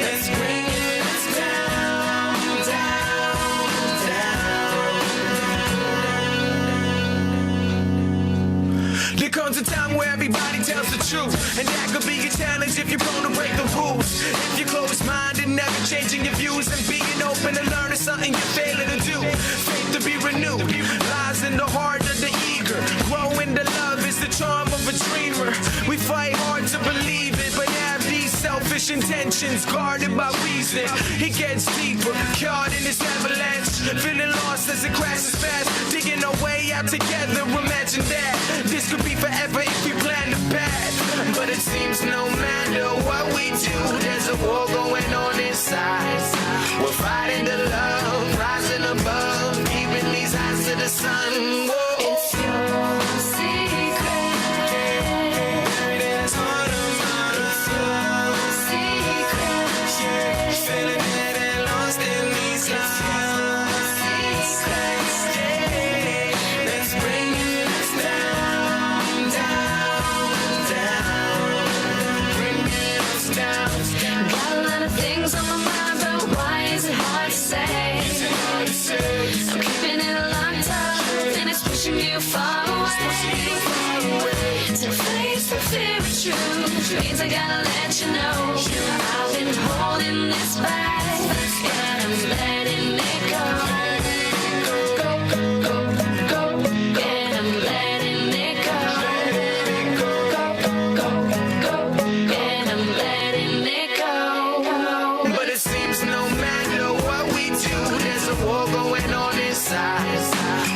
Let's bring it down, down, down. There comes a time where everybody tells the truth, and that could be a challenge if you're prone to break the rules. If you're closed-minded, never changing your views, and being open to learning something you're failing to do. Faith to be renewed lies in the heart of the eager. Growing to love is the charm of a dreamer. We fight hard to believe it, but have these selfish intentions guarded by reason. It gets deeper, caught in this avalanche, feeling lost as it crashes fast, digging our way out together. Imagine that this could be forever if we plan the path. But it seems no matter what we do, there's a war going on inside. We're fighting to love, rising above, keeping these eyes to the sun. Whoa. It's your secret. It's your secret. Feeling dead and lost in these lines. Let's bring it down, down, down. Bring it down. Got a lot of things on my mind, but why is it hard to say? I'm keeping it locked up, and it's pushing you far away. To face the fear of truth means I gotta let you know I've been holding this back, and I'm letting it go. Go, go, go, go, and I'm letting it go. Go, go, go, go, and I'm letting it go. But it seems no matter what we do, there's a war going on inside.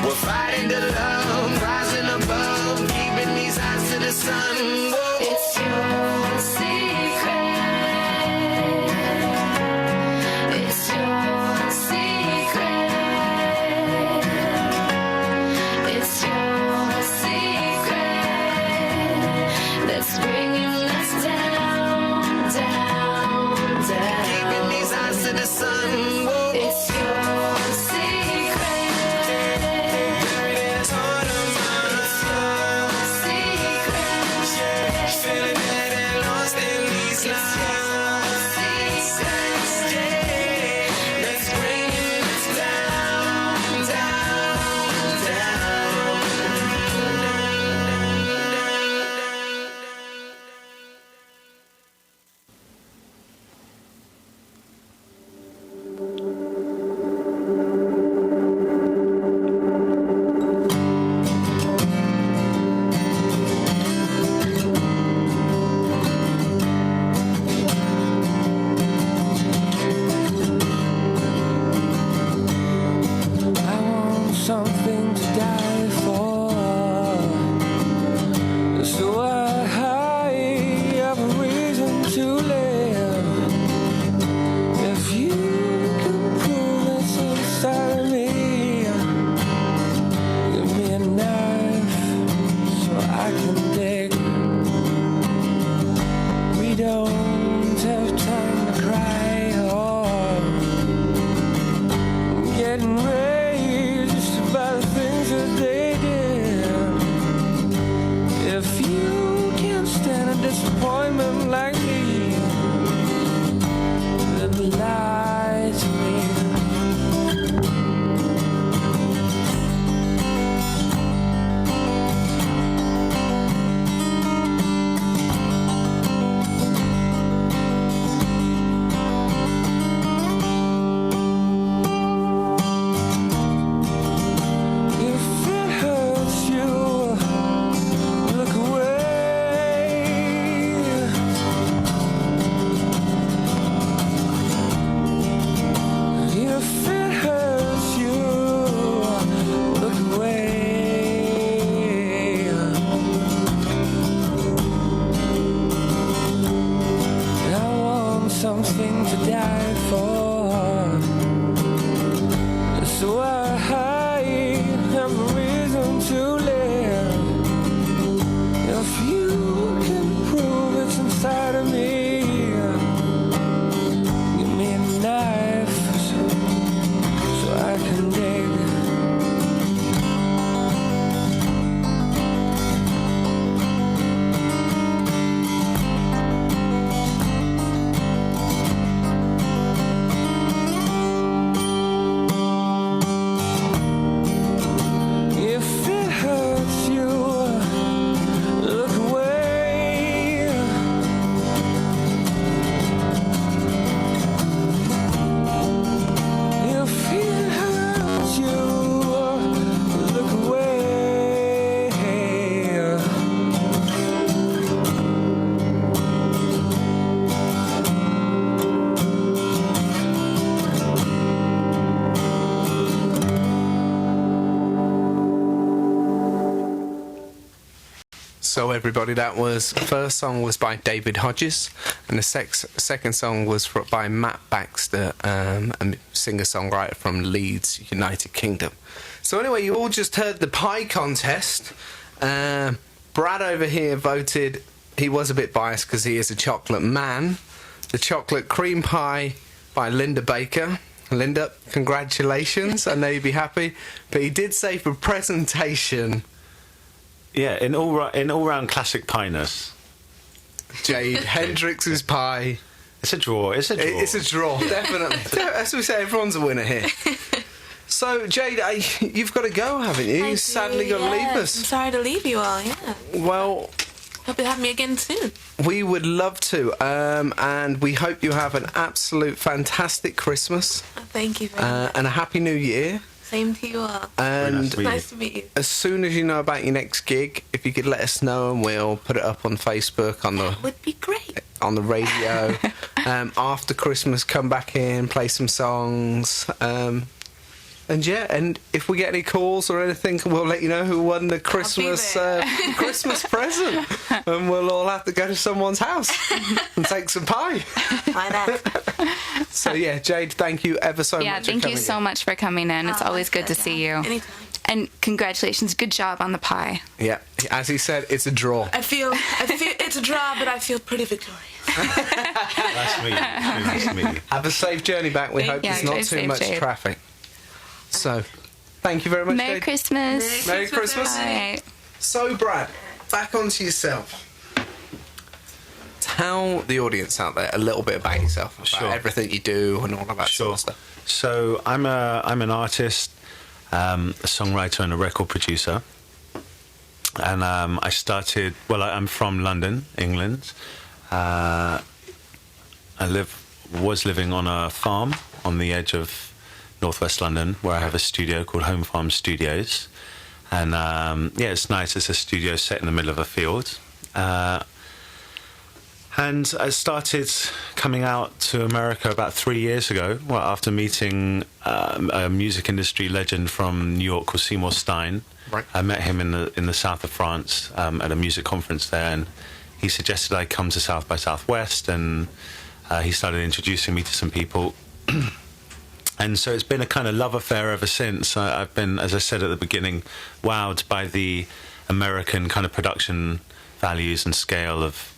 We're fighting to love, rising above, keeping these eyes to the sun. Whoa. It's your secret. It's your secret. It's your secret. That's bringing us down, down, down. Keeping these eyes to the sun. Whoa. It's your secret. It's your secret. So everybody, that was first song was by David Hodges, and the second song was by Matt Baxter, a singer-songwriter from Leeds, United Kingdom. So anyway, you all just heard the pie contest. Brad over here voted. He was a bit biased because he is a chocolate man. The chocolate cream pie by Linda Baker. Linda, congratulations. I know you'd be happy, but he did say for presentation. Yeah, in all round classic piness. Jade Hendrix's pie. It's a draw. It's a draw. It's a draw, definitely. As we say, everyone's a winner here. So, Jade, you've got to go, haven't you? You sadly got to leave us. I'm sorry to leave you all, yeah. Well, Hope you have me again soon. we would love to, and we hope you have an absolute fantastic Christmas Thank you very much. and a happy New Year. Same to you all. And Nice to meet you. as soon as you know about your next gig, if you could let us know, and we'll put it up on Facebook, on the Would be great. radio. After Christmas, come back in, play some songs. And if we get any calls or anything, we'll let you know who won the Christmas Christmas present, and we'll all have to go to someone's house and take some pie. Why not? So yeah, Jade, thank you ever so much. Yeah, thank you so much for coming in. It's always good to see you. Anytime. And congratulations, good job on the pie. Yeah, as he said, it's a draw. I feel it's a draw, but I feel pretty victorious. Nice to meet you. Nice to meet you. Have a safe journey back. We hope you. there's not Drive too safe, much Jade. traffic. So, thank you very much, Merry Jade. Christmas. Merry Christmas. Bye. So, Brad, back onto yourself. Tell the audience out there a little bit about yourself, about Sure. everything you do and all of that sort of stuff. So I'm an artist, a songwriter, and a record producer. And I started. Well, I'm from London, England. I was living on a farm on the edge of northwest London, where I have a studio called Home Farm Studios. And it's nice. It's a studio set in the middle of a field. And I started coming out to America about 3 years ago, after meeting a music industry legend from New York called Seymour Stein. Right. I met him in the south of France at a music conference there, and he suggested I come to South by Southwest, and he started introducing me to some people. And so it's been a kind of love affair ever since. I've been, as I said at the beginning, wowed by the American kind of production values and scale of,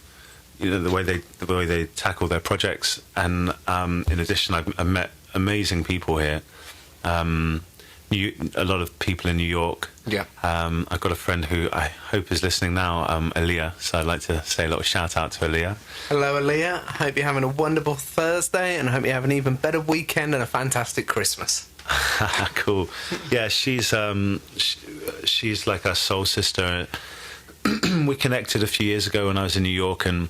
the way they tackle their projects. And in addition, I've met amazing people here. A lot of people in New York. Yeah. I've got a friend who I hope is listening now, Aaliyah. So I'd like to say a little shout out to Aaliyah. Hello, Aaliyah. I hope you're having a wonderful Thursday, and I hope you have an even better weekend and a fantastic Christmas. Cool. Yeah, she's like our soul sister. We connected a few years ago when I was in New York, and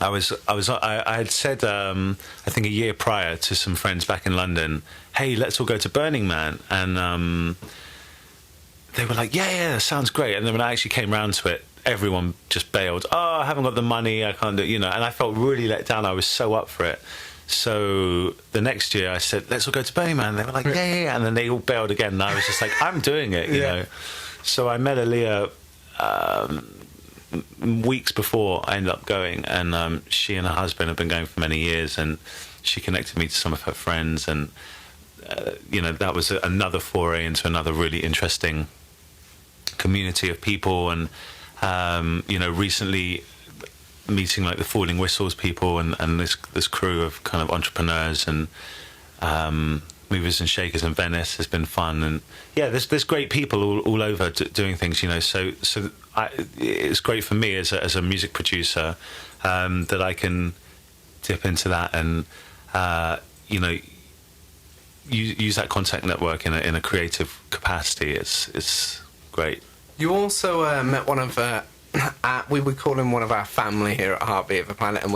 I had said I think a year prior to some friends back in London, hey, let's all go to Burning Man, and they were like, yeah, sounds great. And then when I actually came round to it, everyone just bailed. Oh, I haven't got the money, I can't do it, and I felt really let down. I was so up for it. So the next year I said, let's all go to Burning Man. They were like, yeah, and then they all bailed again, and I was just like, I'm doing it, you know. So I met Aaliyah weeks before I ended up going, and she and her husband have been going for many years, and she connected me to some of her friends, and that was another foray into another really interesting community of people. And recently meeting like the Falling Whistles people and this crew of kind of entrepreneurs and movers and shakers in Venice has been fun. And there's great people all over doing things, so it's great for me as a music producer that I can dip into that and use that contact network in a creative capacity. It's great. You also met one of we would call him one of our family here at Heartbeat of the Planet, and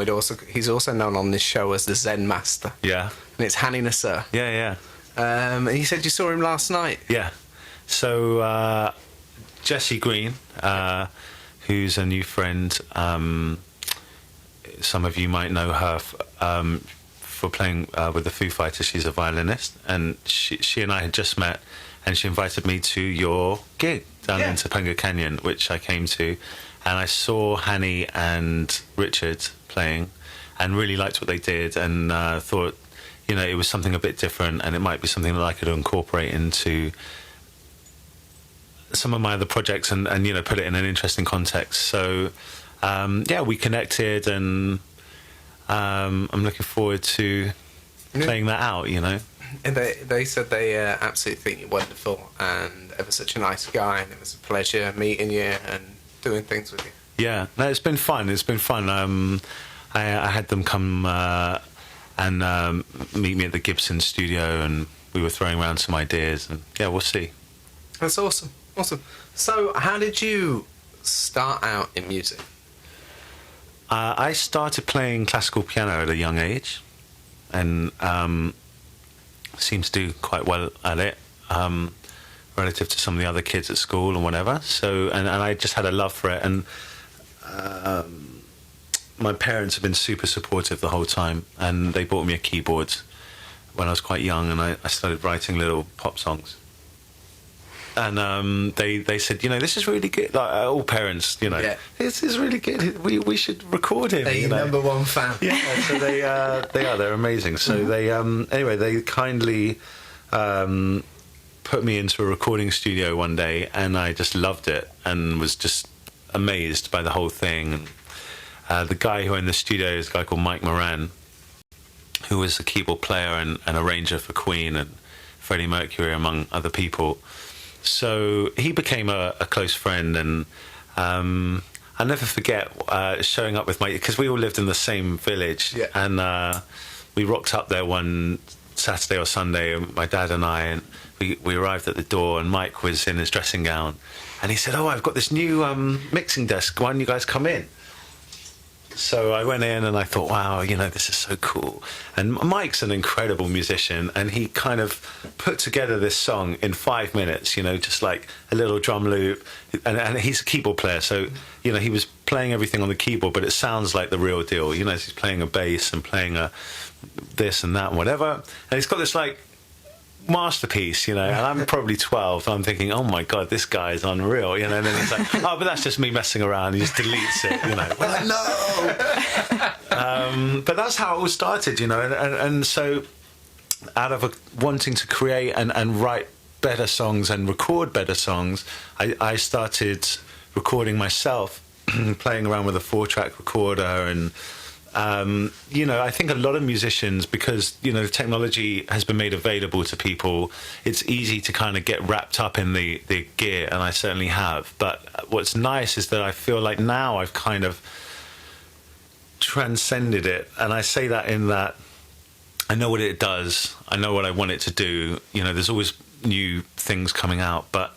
he's also known on this show as the Zen Master. Yeah. And it's Hani Nasser. Yeah. And he said you saw him last night. Yeah. So Jessie Green, who's a new friend, some of you might know her for playing with the Foo Fighters. She's a violinist, and she and I had just met, and she invited me to your gig down Yeah. in Topanga Canyon, which I came to, and I saw Hanny and Richard playing, and really liked what they did, and thought, you know, it was something a bit different, and it might be something that I could incorporate into some of my other projects, and you know, put it in an interesting context. So yeah, we connected, and I'm looking forward to playing that out, you know. And they said they absolutely think you're wonderful and ever such a nice guy, and it was a pleasure meeting you and doing things with you. Yeah, no, it's been fun. It's been fun. I had them come and meet me at the Gibson studio, and we were throwing around some ideas, and yeah, we'll see. That's awesome. Awesome. So, how did you start out in music? I started playing classical piano at a young age, and seemed to do quite well at it, relative to some of the other kids at school and whatever. So, and I just had a love for it, and my parents have been super supportive the whole time, and they bought me a keyboard when I was quite young, and I started writing little pop songs. And they said, you know, this is really good. Like all parents, you know, Yeah. this is really good. We should record him. They're you your know? number one fan. Yeah, so they're amazing. So they anyway, they kindly put me into a recording studio one day, and I just loved it and was just amazed by the whole thing. And the guy who owned the studio is a guy called Mike Moran, who was a keyboard player and arranger for Queen and Freddie Mercury, among other people. So he became a close friend, and I'll never forget showing up with because we all lived in the same village, Yeah. and we rocked up there one Saturday or Sunday, my dad and I, and we arrived at the door, and Mike was in his dressing gown, and he said, "Oh, I've got this new mixing desk. Why don't you guys come in?" So I went in, and I thought, wow, you know, this is so cool. And Mike's an incredible musician, and he kind of put together this song in 5 minutes, you know, just like a little drum loop. And he's a keyboard player, so, you know, he was playing everything on the keyboard, but it sounds like the real deal. You know, he's playing a bass and playing a this and that and whatever. And he's got this, like, masterpiece, you know, and I'm probably 12, and I'm thinking, oh my god, this guy is unreal, you know, and then he's like, oh, but that's just me messing around. He just deletes it, you know. Well, no. But that's how it all started, you know, and so out of wanting to create and write better songs and record better songs, I started recording myself, playing around with a 4-track recorder, and you know, I think a lot of musicians, because, you know, technology has been made available to people, it's easy to kind of get wrapped up in the gear, and I certainly have. But what's nice is that I feel like now I've kind of transcended it, and I say that in that I know what it does, I know what I want it to do. You know, there's always new things coming out, but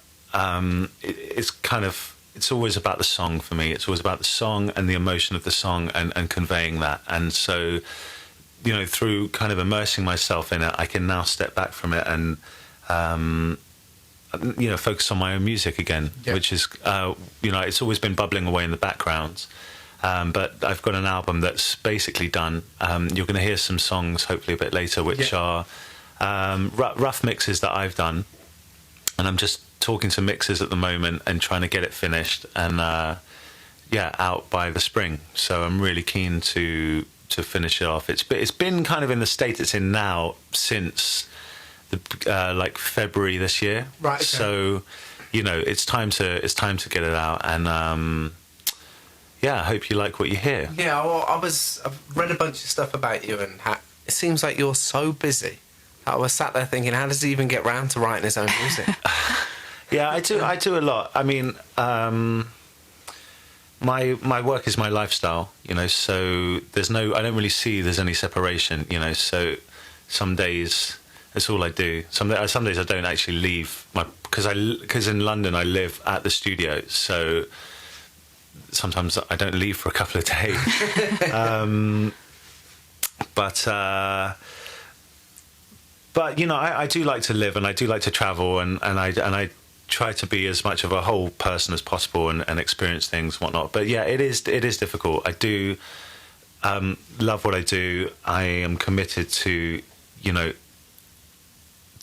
it's always about the song for me. It's always about the song and the emotion of the song, and conveying that. And so, you know, through kind of immersing myself in it, I can now step back from it and, you know, focus on my own music again, which is, you know, it's always been bubbling away in the background. But I've got an album that's basically done. You're going to hear some songs, hopefully a bit later, which are rough mixes that I've done. And I'm just talking to mixers at the moment and trying to get it finished and out by the spring. So I'm really keen to finish it off. It's been kind of in the state it's in now since like February this year. Right. Okay. So, you know, it's time to get it out, and I hope you like what you hear. Yeah, well, I've read a bunch of stuff about you, and it seems like you're so busy. I was sat there thinking, how does he even get round to writing his own music? Yeah, I do a lot. I mean, my work is my lifestyle, you know, so I don't really see there's any separation, you know, so some days that's all I do. Some days I don't actually leave because in London I live at the studio, so sometimes I don't leave for a couple of days. But you know, I do like to live, and I do like to travel, and I try to be as much of a whole person as possible, and experience things, whatnot. But yeah, it is difficult. I do love what I do. I am committed to, you know,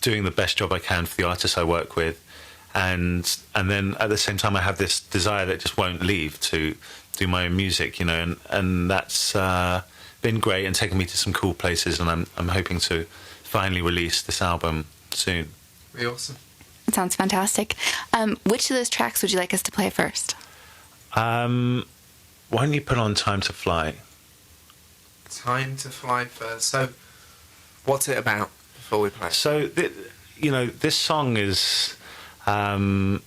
doing the best job I can for the artists I work with, and then at the same time I have this desire that just won't leave to do my own music, you know, and that's been great and taken me to some cool places, and I'm hoping to finally release this album soon. Be awesome. It sounds fantastic. Which of those tracks would you like us to play first? Why don't you put on Time to Fly? Time to Fly first. So, what's it about before we play? So, you know, this song is... I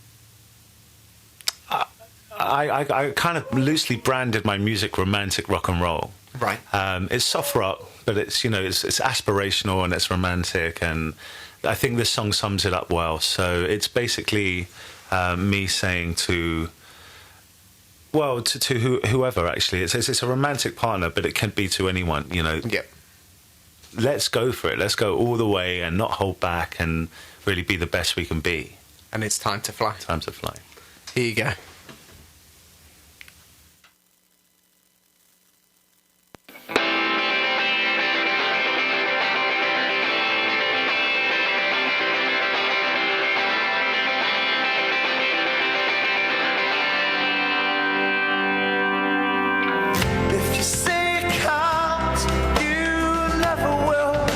kind of loosely branded my music romantic rock and roll. Right. It's soft rock, but it's, you know, it's aspirational and it's romantic, and I think this song sums it up well. So it's basically me saying to whoever, actually. It's a romantic partner, but it can be to anyone, you know. Yep. Let's go for it. Let's go all the way and not hold back and really be the best we can be. And it's time to fly. Time to fly. Here you go. If you say you can't, you never will.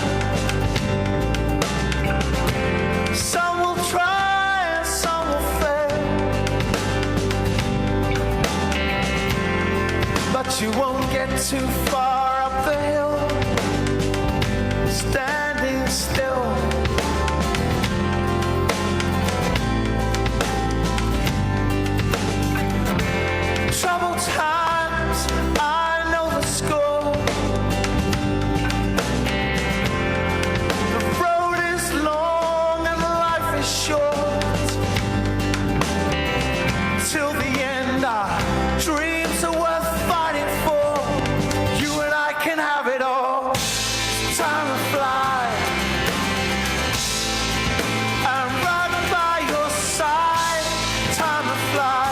Some will try and some will fail, but you won't get too far up the hill standing still. Troubled times, I know the score. The road is long and life is short. Till the end, our dreams are worth fighting for. You and I can have it all. Time to fly. I'm right by your side. Time to fly.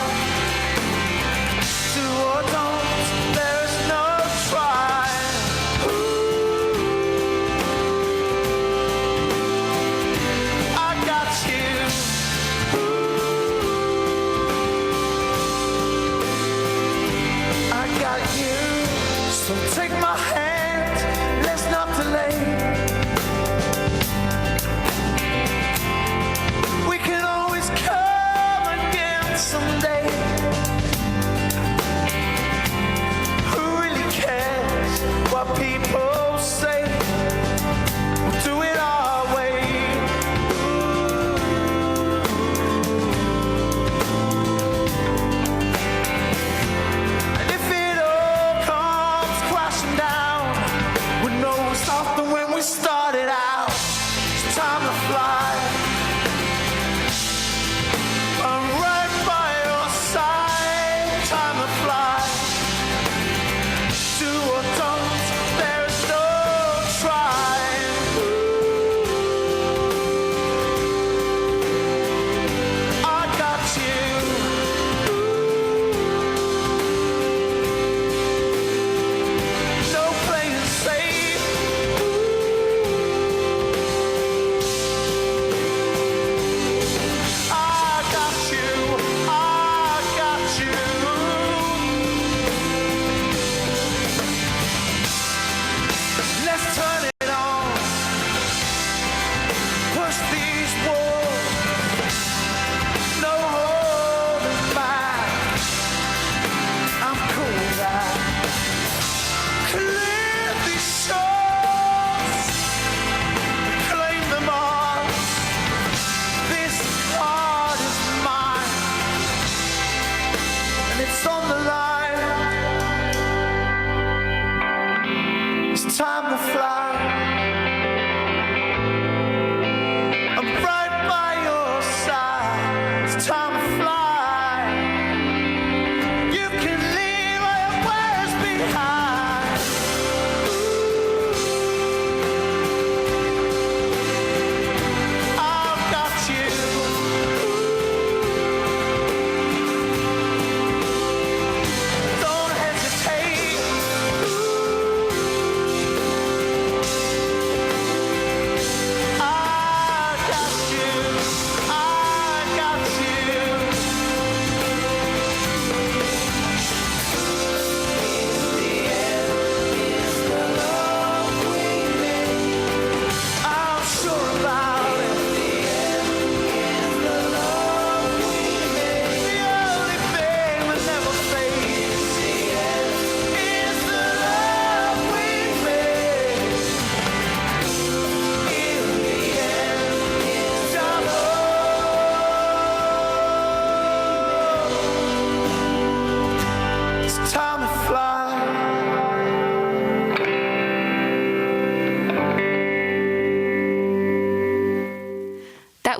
Do or don't, there is no try. Ooh, I got you. Ooh,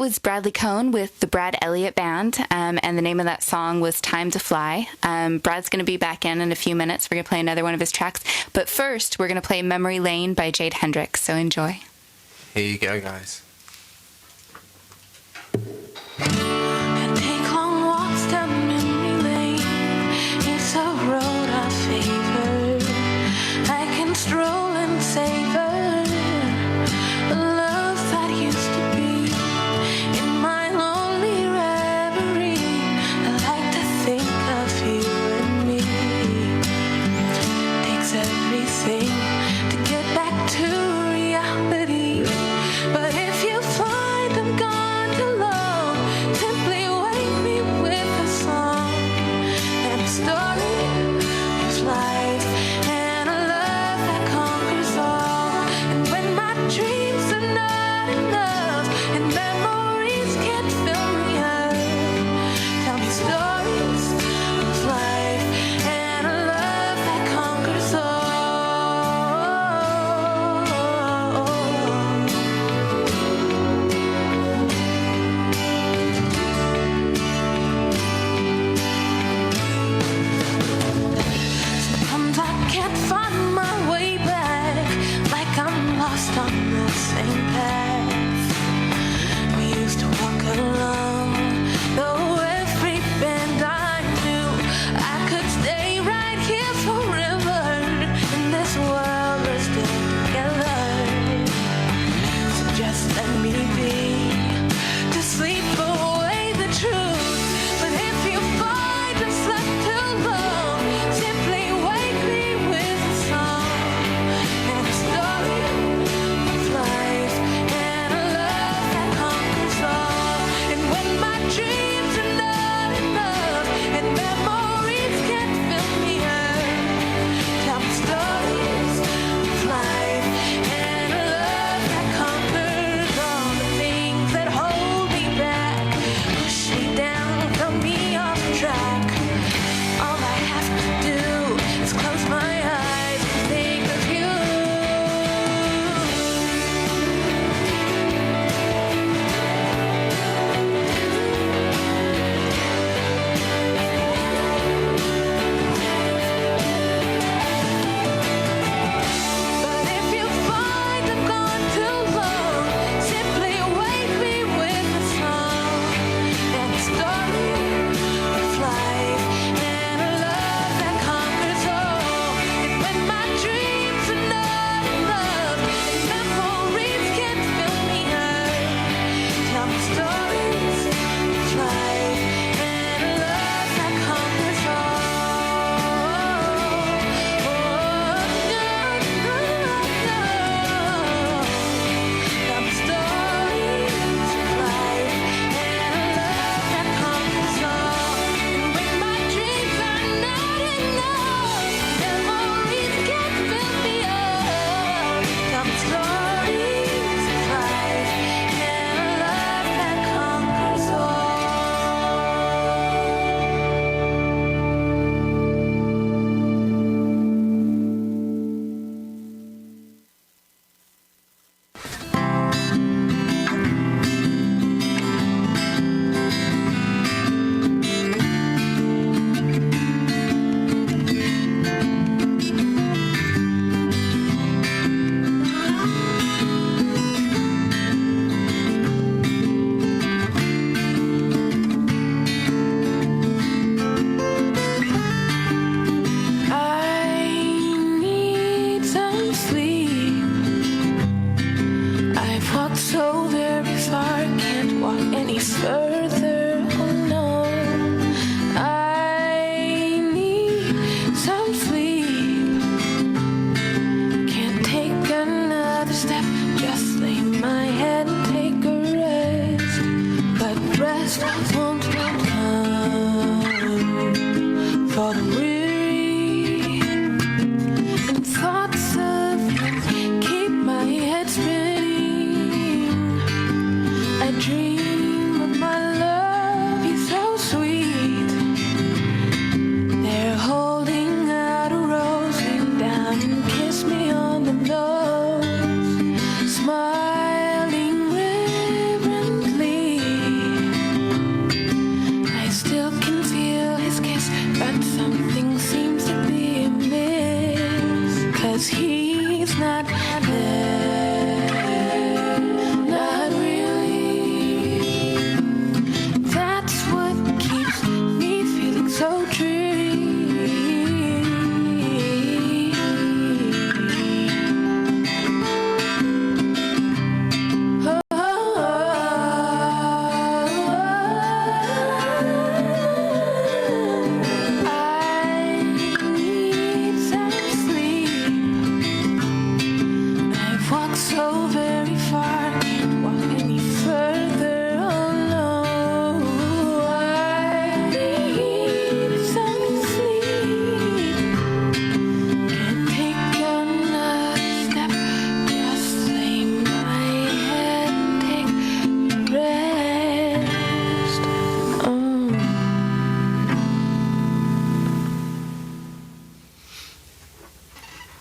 was Bradley Kohn with the Brad Elliott Band, and the name of that song was Time to Fly. Brad's going to be back in a few minutes. We're going to play another one of his tracks. But first, we're going to play Memory Lane by Jade Hendrix, so enjoy. Here you go, guys. Take long walks down memory lane. It's a road I favor. I can stroll and savor the love that used to be. In my lonely reverie, I like to think of you and me. Takes everything to get back to reality. But if you find I'm gone too long, simply wake me with a song and a story of life and a love that conquers all. And when my dreams are not enough and memories can't fill me up, tell me stories of life and a love that conquers all. Sometimes I can't find my way back, like I'm lost on the same path we used to walk along. Though every bend I knew, I could stay right here forever, and this world was still together. So just let me be, to sleep away the truth. But if you find I've slept too long, simply wake me with a song and a story of life and a love that conquers all. And when my dreams are not enough and memories can't fill me up, tell me stories of life and a love that conquers all. The things that hold me back, push me down, throw me off track. All I have to do is close my eyes and think of you. But if you find I've gone too long, simply wake me with a song and a story of life and a love that conquers all. And when my dreams are not enough and memories can't fill me up, tell me stories of life and a love that conquers all. Tell me stories of life and a love that conquers all. And when my dreams are not enough, memories can't fill me up. Tell me stories of life and a love that conquers all. I need some sleep. I've walked so very far, can't walk any further. Oh no, I need some sleep. Can't take another step, just lay my head and take a rest. But rest won't come for the weary, and thoughts of you keep my head spinning. I dream of my love, you're so sweet. They're holding out go very far. Can't walk any further. Oh no, I need some sleep. Can't take another step. Just lay my head, take a rest. Oh.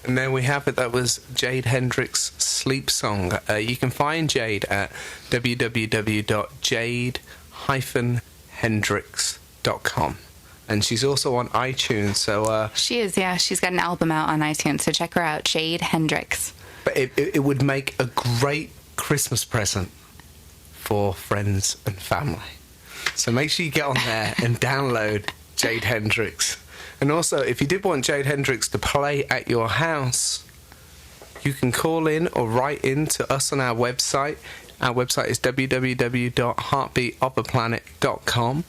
And there we have it. That was Jade Hendrix' Sleep Song. You can find Jade at www.jade-hendrix.com. And she's also on iTunes, so... She is, yeah. She's got an album out on iTunes, so check her out, Jade Hendrix. But it would make a great Christmas present for friends and family. So make sure you get on there and download Jade Hendrix. And also, if you did want Jade Hendrix to play at your house, you can call in or write in to us on our website. Our website is www.heartbeatoftheplanet.com.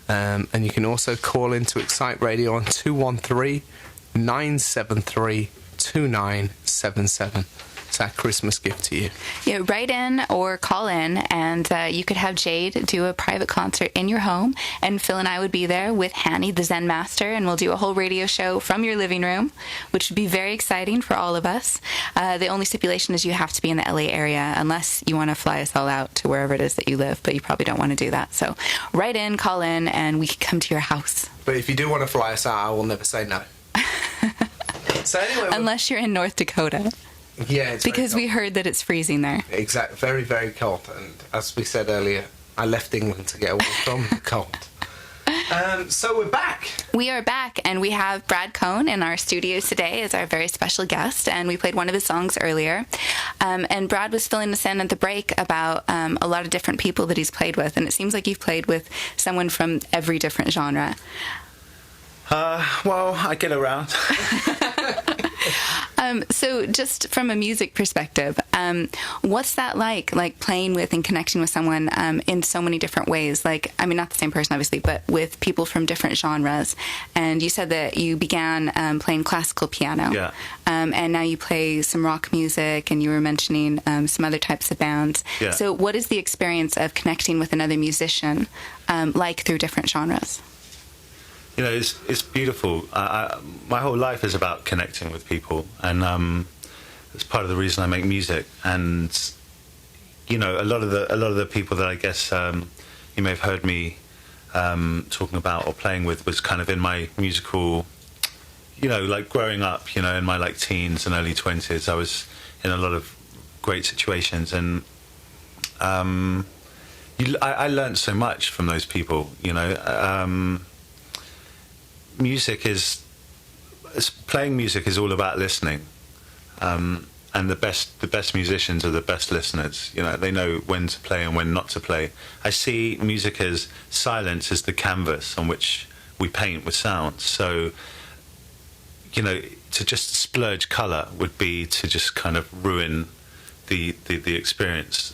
And you can also call in to Excite Radio on 213-973-2977. It's our Christmas gift to you. Yeah, write in or call in, and you could have Jade do a private concert in your home, and Phil and I would be there with Hanny, the Zen Master, and we'll do a whole radio show from your living room, which would be very exciting for all of us. The only stipulation is you have to be in the LA area, unless you want to fly us all out to wherever it is that you live, but you probably don't want to do that. So write in, call in, and we can come to your house. But if you do want to fly us out, I will never say no. So anyway... Unless you're in North Dakota. Yeah, it's because we heard that it's freezing there. Exactly, very, very cold. And as we said earlier, I left England to get away from the cold. So we're back. We are back, and we have Brad Kohn in our studios today as our very special guest, and we played one of his songs earlier. And Brad was filling us in at the break about a lot of different people that he's played with, and it seems like you've played with someone from every different genre. Well, I get around. So just from a music perspective, what's that like playing with and connecting with someone in so many different ways? Like, I mean, not the same person, obviously, but with people from different genres. And you said that you began playing classical piano. Yeah. And now you play some rock music, and you were mentioning some other types of bands. Yeah. So what is the experience of connecting with another musician like through different genres? You know, it's beautiful. My whole life is about connecting with people, and it's part of the reason I make music. And you know, a lot of the people that I guess you may have heard me talking about or playing with was kind of in my musical, you know, like growing up. You know, in my like teens and early 20s, I was in a lot of great situations, and I learned so much from those people. You know. Playing music is all about listening, and the best musicians are the best listeners. You know, they know when to play and when not to play. I see music as silence is the canvas on which we paint with sound. So, you know, to just splurge colour would be to just kind of ruin the experience.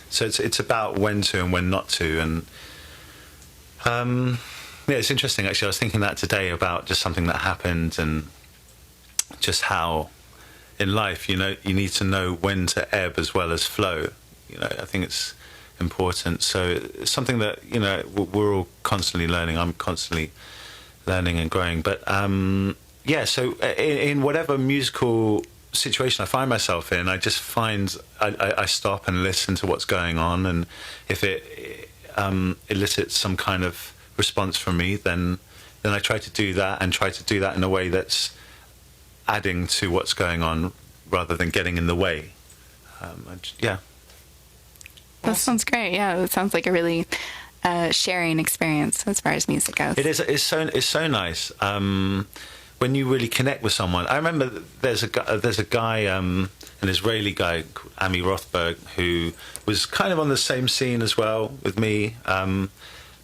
So it's about when to and when not to, and yeah, it's interesting, actually. I was thinking that today about just something that happened and just how in life, you know, you need to know when to ebb as well as flow. You know, I think it's important. So it's something that, you know, we're all constantly learning. I'm constantly learning and growing. But, yeah, so in whatever musical situation I find myself in, I just find I stop and listen to what's going on. And if it elicits some kind of response from me, then I try to do that, and try to do that in a way that's adding to what's going on rather than getting in the way. Yeah. That sounds great. Yeah, it sounds like a really sharing experience as far as music goes. It is. It's so nice when you really connect with someone. I remember there's a guy, an Israeli guy called Ami Rothberg, who was kind of on the same scene as well with me.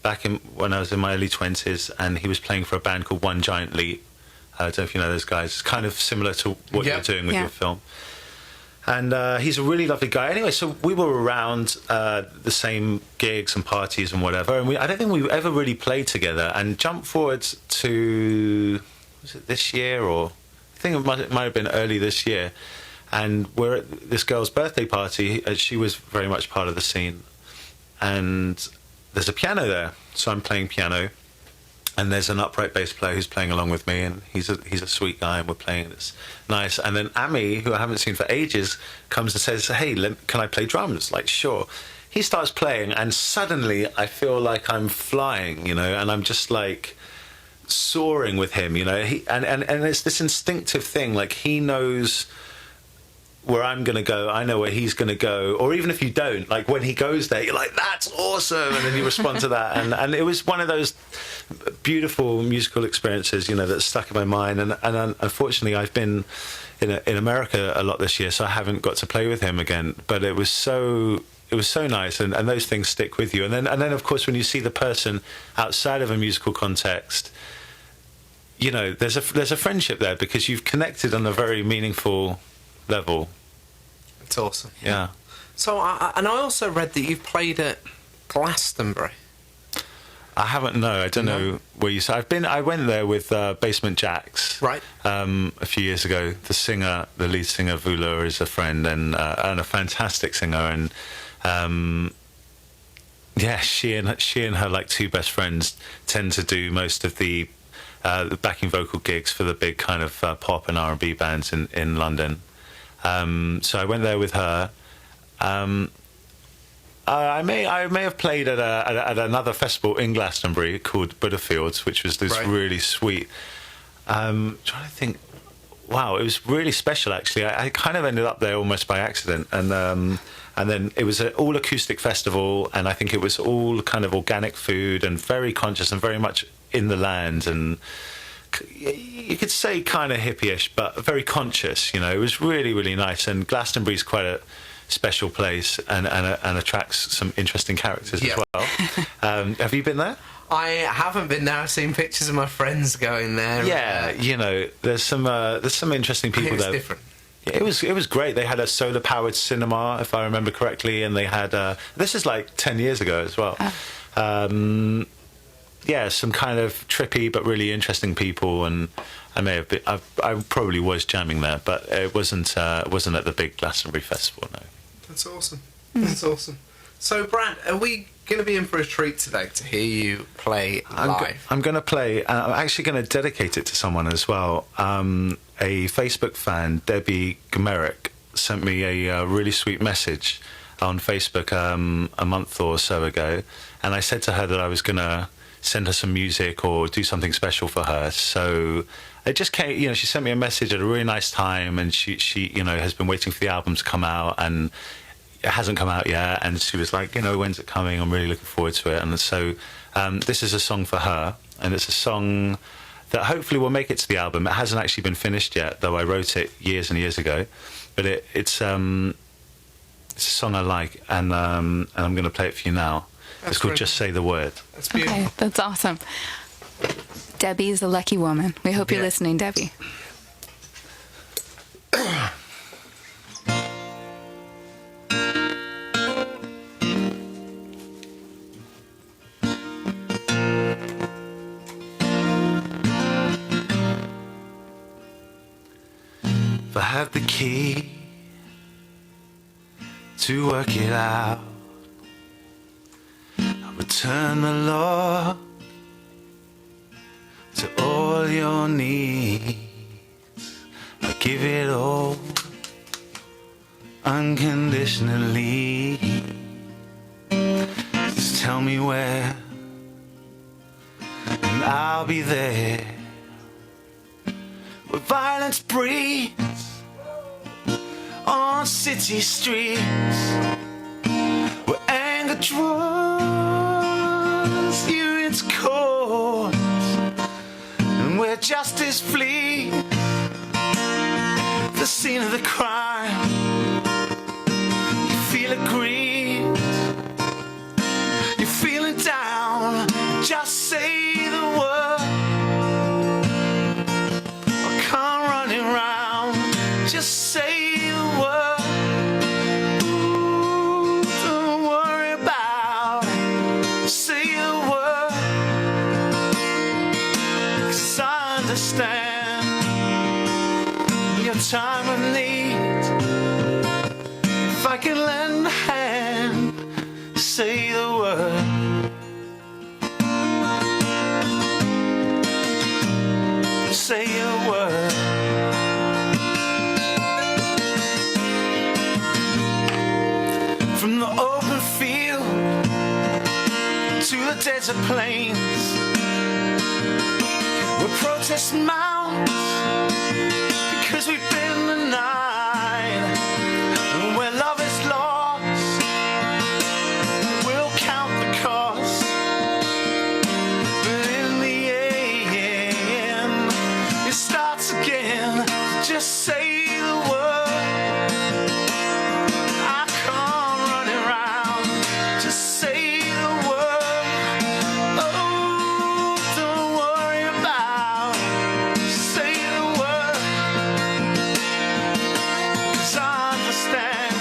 Back when I was in my early 20s, and he was playing for a band called One Giant Leap. I don't know if you know those guys. It's kind of similar to what you're doing with your film. And he's a really lovely guy. Anyway, so we were around the same gigs and parties and whatever, and I don't think we ever really played together. And jump forward to, was it this year, or I think it might have been early this year, And we're at this girl's birthday party. She was very much part of the scene. And there's a piano there. So I'm playing piano. And there's an upright bass player who's playing along with me. And he's a sweet guy, and we're playing. It's nice. And then Ami, who I haven't seen for ages, comes and says, hey, can I play drums? Like, sure. He starts playing, and suddenly I feel like I'm flying, you know, and I'm just like soaring with him, you know. And it's this instinctive thing, like he knows where I'm going to go, I know where he's going to go, or even if you don't, like when he goes there, you're like, that's awesome, and then you respond to that, and it was one of those beautiful musical experiences, you know, that stuck in my mind, and unfortunately I've been in America a lot this year, so I haven't got to play with him again, but it was so nice, and those things stick with you, and then of course when you see the person outside of a musical context, you know, there's a friendship there because you've connected on a very meaningful level. It's awesome. Yeah. So, I also read that you've played at Glastonbury. I haven't. No, I don't know where you. I went there with Basement Jaxx. Right. A few years ago. The lead singer Vula, is a friend and a fantastic singer. And yeah, she and her like two best friends tend to do most of the backing vocal gigs for the big kind of pop and R&B bands in London. So I went there with her. I may have played at another festival in Glastonbury called Butterfields, which was this really sweet. Trying to think. Wow, it was really special actually. I kind of ended up there almost by accident, and then it was an all acoustic festival, and I think it was all kind of organic food and very conscious and very much in the land, and you could say kind of hippie-ish, but very conscious. You know, it was really, really nice. And Glastonbury's quite a special place, and attracts some interesting characters as well. Have you been there? I haven't been there. I've seen pictures of my friends going there. Yeah, you know, there's some interesting people there. It's different. Yeah, it was great. They had a solar-powered cinema, if I remember correctly, and they had this is like 10 years ago as well. Yeah, some kind of trippy but really interesting people, and I probably was jamming there, but it wasn't at the big Glastonbury festival. No. That's awesome. That's awesome. So, Brad, are we going to be in for a treat today to hear you play live? I'm going to play. I'm actually going to dedicate it to someone as well. A Facebook fan, Debbie Gmerick, sent me a really sweet message on Facebook a month or so ago, and I said to her that I was going to send her some music or do something special for her. So it just came, you know, she sent me a message at a really nice time, and she you know, has been waiting for the album to come out, and it hasn't come out yet, and she was like, you know, when's it coming? I'm really looking forward to it. And so this is a song for her, and it's a song that hopefully will make it to the album. It hasn't actually been finished yet, though I wrote it years and years ago, but it's a song I like, and I'm going to play it for you now. It's called Just Say the Word. That's beautiful. Okay, that's awesome. Debbie's a lucky woman. We hope you're listening, Debbie. If I had the key to work it out, I would turn the lock to all your needs. I give it all unconditionally. Just tell me where, and I'll be there. Where violence breeds on city streets, where anger draws you its course, and where justice flees the scene of the crime. You feel aggrieved, you're feeling down. Just say the word, or come running round. Just say the word. Ooh, don't worry about it. Say the word, 'cause I understand your time of need. I can lend a hand, say the word. Say a word. From the open field to the desert plains, where protest mounts because we've been denied, and where love is lost, we'll count the cost. But in the end, it starts again. Just say the word. I come running round. Just say the word. Oh, don't worry about. Say the word. 'Cause I understand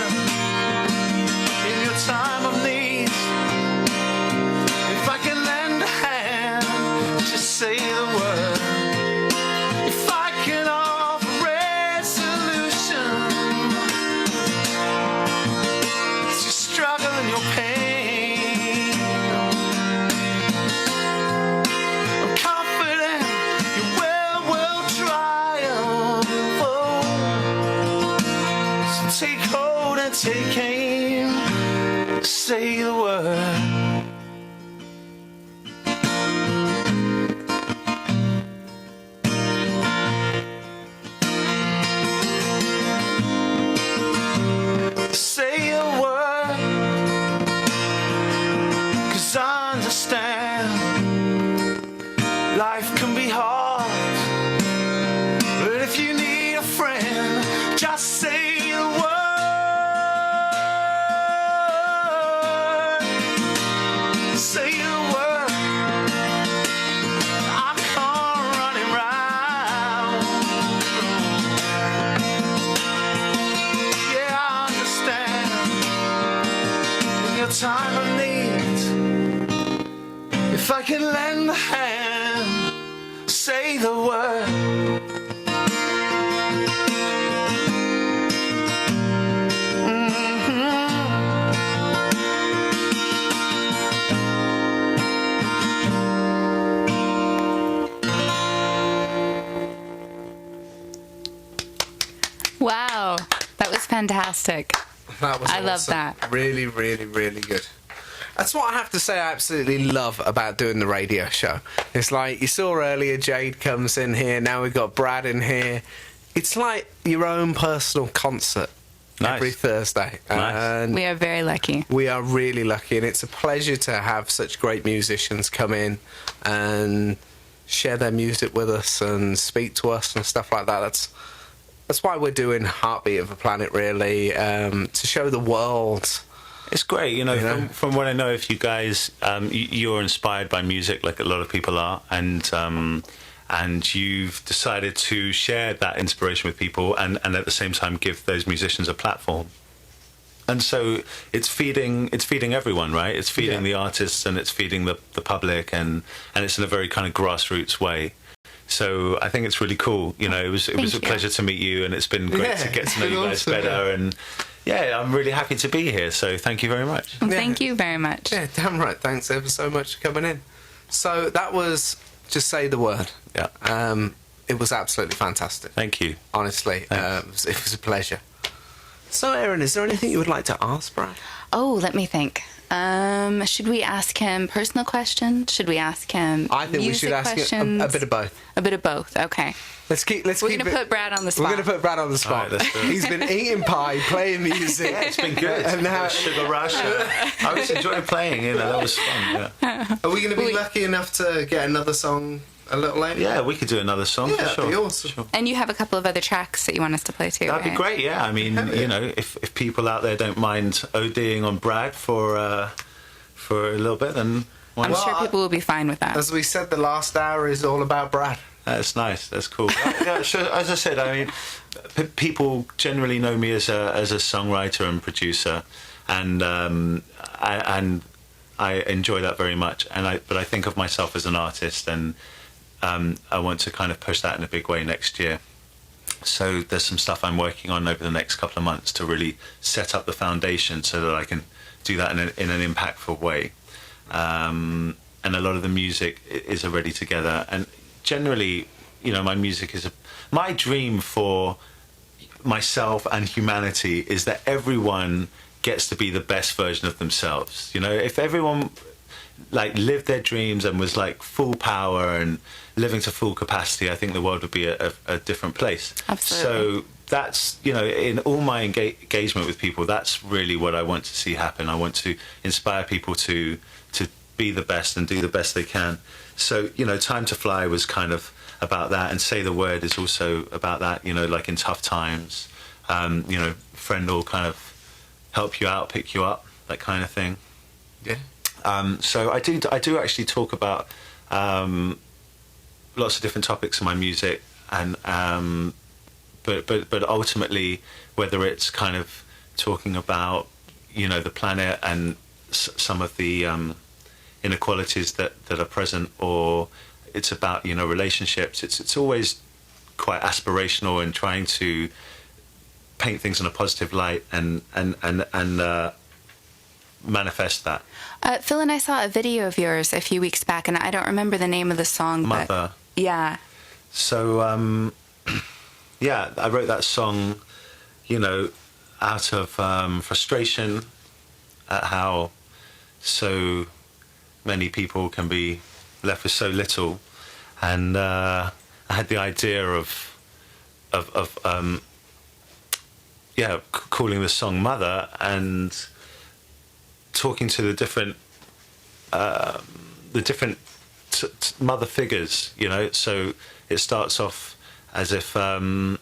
in your time of need. If I can lend a hand, just say the word. If I can offer resolution to your struggle and your pain, I'm confident your will triumph. Oh, so take hold and take aim. Say the word. Say a word, 'cause I understand life can be hard, but if you need a friend, just say a word. Say a word. I come running round. Yeah, I understand in your time of need. If I can lend a hand, say the word. Wow, that was fantastic. That was I awesome. love that. Really, really, really good. That's what I have to say I absolutely love about doing the radio show. It's like you saw earlier, Jade comes in here, now we've got Brad in here. It's like your own personal concert every Thursday. Nice. And We are very lucky. we are really lucky, and it's a pleasure to have such great musicians come in and share their music with us and speak to us and stuff like that. That's why we're doing Heartbeat of a Planet, really, to show the world. It's great, you know, You know? From what I know of you guys, you're inspired by music like a lot of people are, and you've decided to share that inspiration with people and at the same time give those musicians a platform. And so it's feeding everyone, right? It's feeding the artists and it's feeding the public, and it's in a very kind of grassroots way. So I think it's really cool. You know, it was a pleasure to meet you, and it's been great to get to know you guys better. And yeah, I'm really happy to be here. So thank you very much. Well, thank you very much. Yeah, damn right. Thanks ever so much for coming in. So that was Just Say the Word. Yeah. It was absolutely fantastic. Thank you. Honestly, it was a pleasure. So, Erin, is there anything you would like to ask Brad? Oh, let me think. Should we ask him personal questions? Should we ask him I think we should ask him a bit of both. A bit of both. Okay. Let's keep We're going to put Brad on the spot. We're going to put Brad on the spot. All right, let's do it. He's been eating pie, playing music. Yeah, it's been good. And now, Sugar Rush. I was enjoying playing. You know, that was fun. Yeah. are we going to be lucky enough to get another song a little later? Yeah, we could do another song Yeah, for that'd sure. be awesome. Sure. And you have a couple of other tracks that you want us to play too, That'd be right? great. Yeah, I mean, you know, if people out there don't mind ODing on Brad for a little bit, then why I'm not? sure people will be fine with that. As we said, the last hour is all about Brad. That's nice. That's cool. Yeah, so, as I said, I mean, people generally know me as a songwriter and producer, and I enjoy that very much. But I think of myself as an artist, and I want to kind of push that in a big way next year. So there's some stuff I'm working on over the next couple of months to really set up the foundation so that I can do that in an impactful way. And a lot of the music is already together. And generally, you know, my music is my dream for myself and humanity is that everyone gets to be the best version of themselves. You know, if everyone like lived their dreams and was like full power and living to full capacity, I think the world would be a different place. Absolutely. So that's, you know, in all my engagement with people, that's really what I want to see happen. I want to inspire people to be the best and do the best they can. So, you know, Time to Fly was kind of about that, and Say the Word is also about that, you know, like in tough times, you know, friend will kind of help you out, pick you up, that kind of thing. Yeah. So I do actually talk about lots of different topics in my music, and but ultimately, whether it's kind of talking about, you know, the planet and some of the inequalities that are present, or it's about, you know, relationships, it's always quite aspirational and trying to paint things in a positive light and manifest that. Phil and I saw a video of yours a few weeks back, and I don't remember the name of the song. Mother. But yeah. So, yeah, I wrote that song, you know, out of frustration at how so many people can be left with so little, and I had the idea of calling the song Mother and talking to the different mother figures, you know. So it starts off as if you know,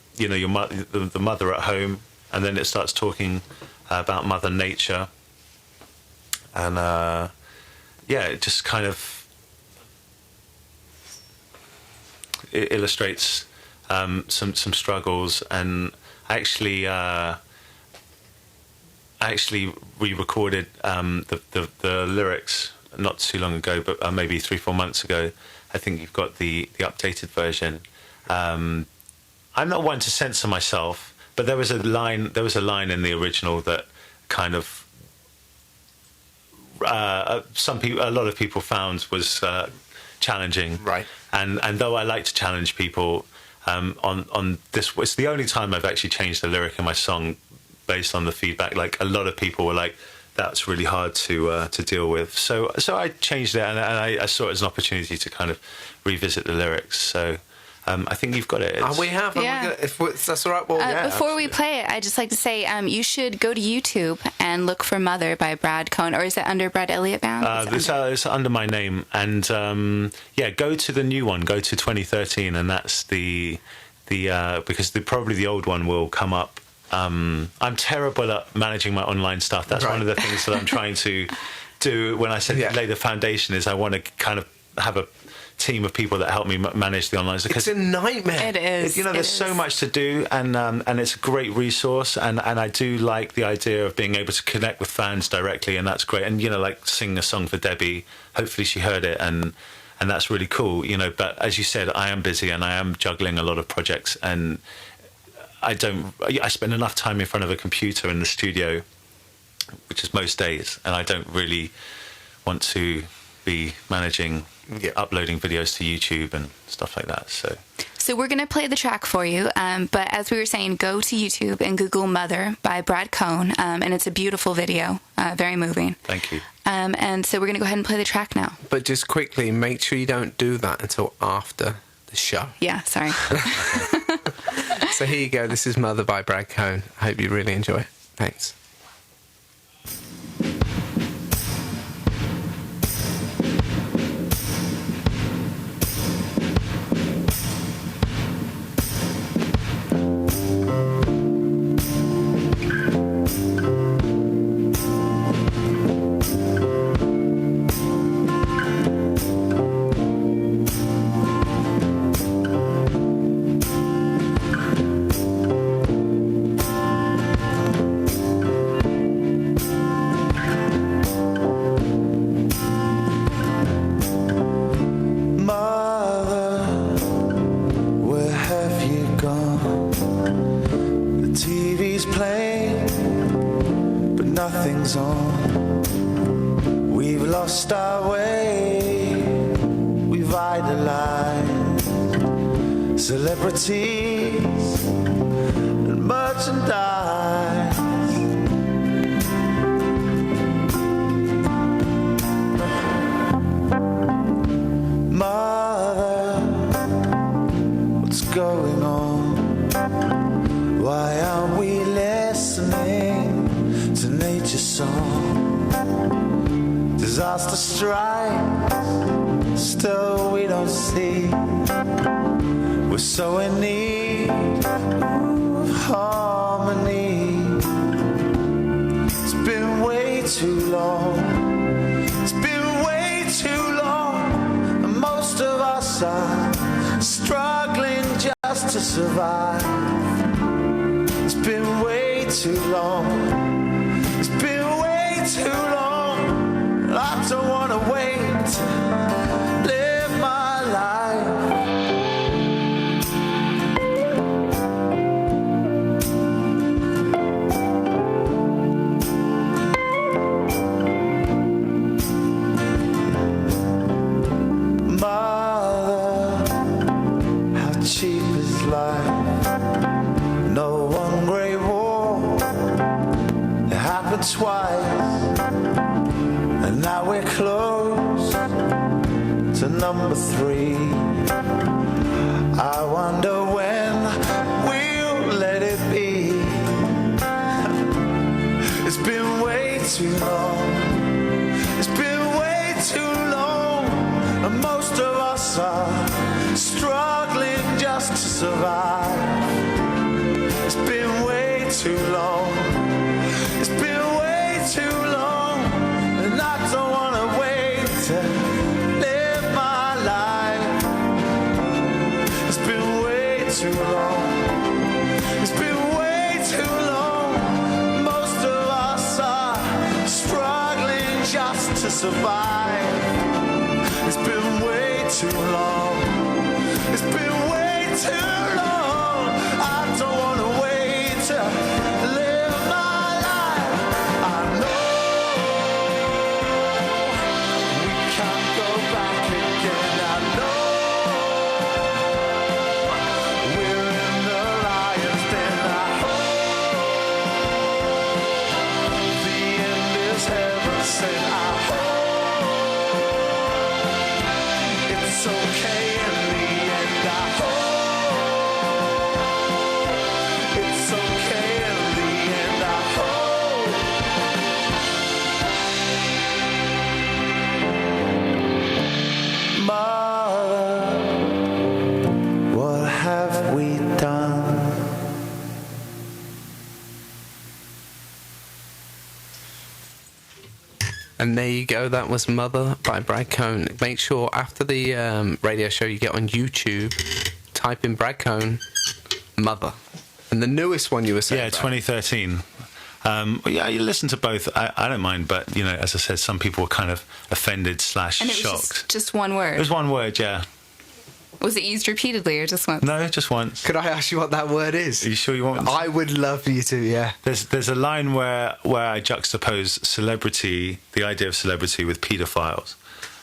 the mother at home, and then it starts talking about Mother Nature, and yeah, it just kind of it illustrates some struggles. And I actually re-recorded the lyrics not too long ago, but maybe 3-4 months ago. I think you've got the updated version. I'm not one to censor myself, but there was a line in the original that kind of a lot of people found was challenging. Right. And though I like to challenge people, on this, it's the only time I've actually changed the lyric in my song based on the feedback. Like, a lot of people were like, that's really hard to deal with. So I changed it, and I saw it as an opportunity to kind of revisit the lyrics. So I think you've got it. We have. Yeah. If that's all right. Well, yeah, Before we absolutely. play it, I'd just like to say you should go to YouTube and look for Mother by Brad Kohn, or is it under Brad Elliott Band? It's under my name, and yeah, go to the new one. Go to 2013, and that's the because probably the old one will come up. I'm terrible at managing my online stuff. That's Right. one of the things that I'm trying to do when I said Yeah. lay the foundation. Is I want to kind of have a team of people that help me manage the online stuff. It's a nightmare. It is. You know, there's so much to do, and it's a great resource, and I do like the idea of being able to connect with fans directly, and that's great. And, you know, like singing a song for Debbie, hopefully she heard it, and that's really cool, you know. But as you said, I am busy, and I am juggling a lot of projects, and I spend enough time in front of a computer in the studio, which is most days, and I don't really want to be managing uploading videos to YouTube and stuff like that. So we're going to play the track for you, but as we were saying, go to YouTube and Google Mother by Brad Kohn, and it's a beautiful video, very moving. thank you. And so we're going to go ahead and play the track now. But just quickly, make sure you don't do that until after the show. Yeah, sorry. So here you go. This is Mother by Brad Kohn. I hope you really enjoy it. Thanks. nothing's on. We've lost our way. We've idolized celebrities and merchandise. Mother, what's going on? Why aren't we listening to nature's song? Disaster strikes, still we don't see. We're so in need of harmony. It's been way too long. It's been way too long. And most of us are struggling just to survive. It's been way too long. It's been way too long. I don't wanna wait. Live my life. Mother, how cheap is life? No one great war. It happened twice, and now we're close to number 3. I wonder when we'll let it be. It's been way too long. It's been way too long. And most of us are struggling just to survive. It's been way too long. It's been way too long. And I don't wanna wait to live my life. It's been way too long. It's been way too long. Most of us are struggling just to survive. It's been way too long. It's been way too long. I don't wanna wait to live my life. I know we can't go back again. I know we're in the lion's den. I hope the end is heaven sent. I hope it's okay in the end. I hope it's okay in the end. I hope. Mother, what have we done? And there you go, that was Mother by Brad Kohn. Make sure after the radio show you get on YouTube, type in Brad Kohn, Mother. And the newest one you were saying Yeah, about. 2013. Yeah, you listen to both. I don't mind, but, you know, as I said, some people were kind of offended / shocked. And it was just one It word. was one word, yeah. Was it used repeatedly or just once? No, just once. Could I ask you what that word is? Are you sure you want me to? I would love you to, yeah. There's a line where I juxtapose celebrity, the idea of celebrity, with paedophiles,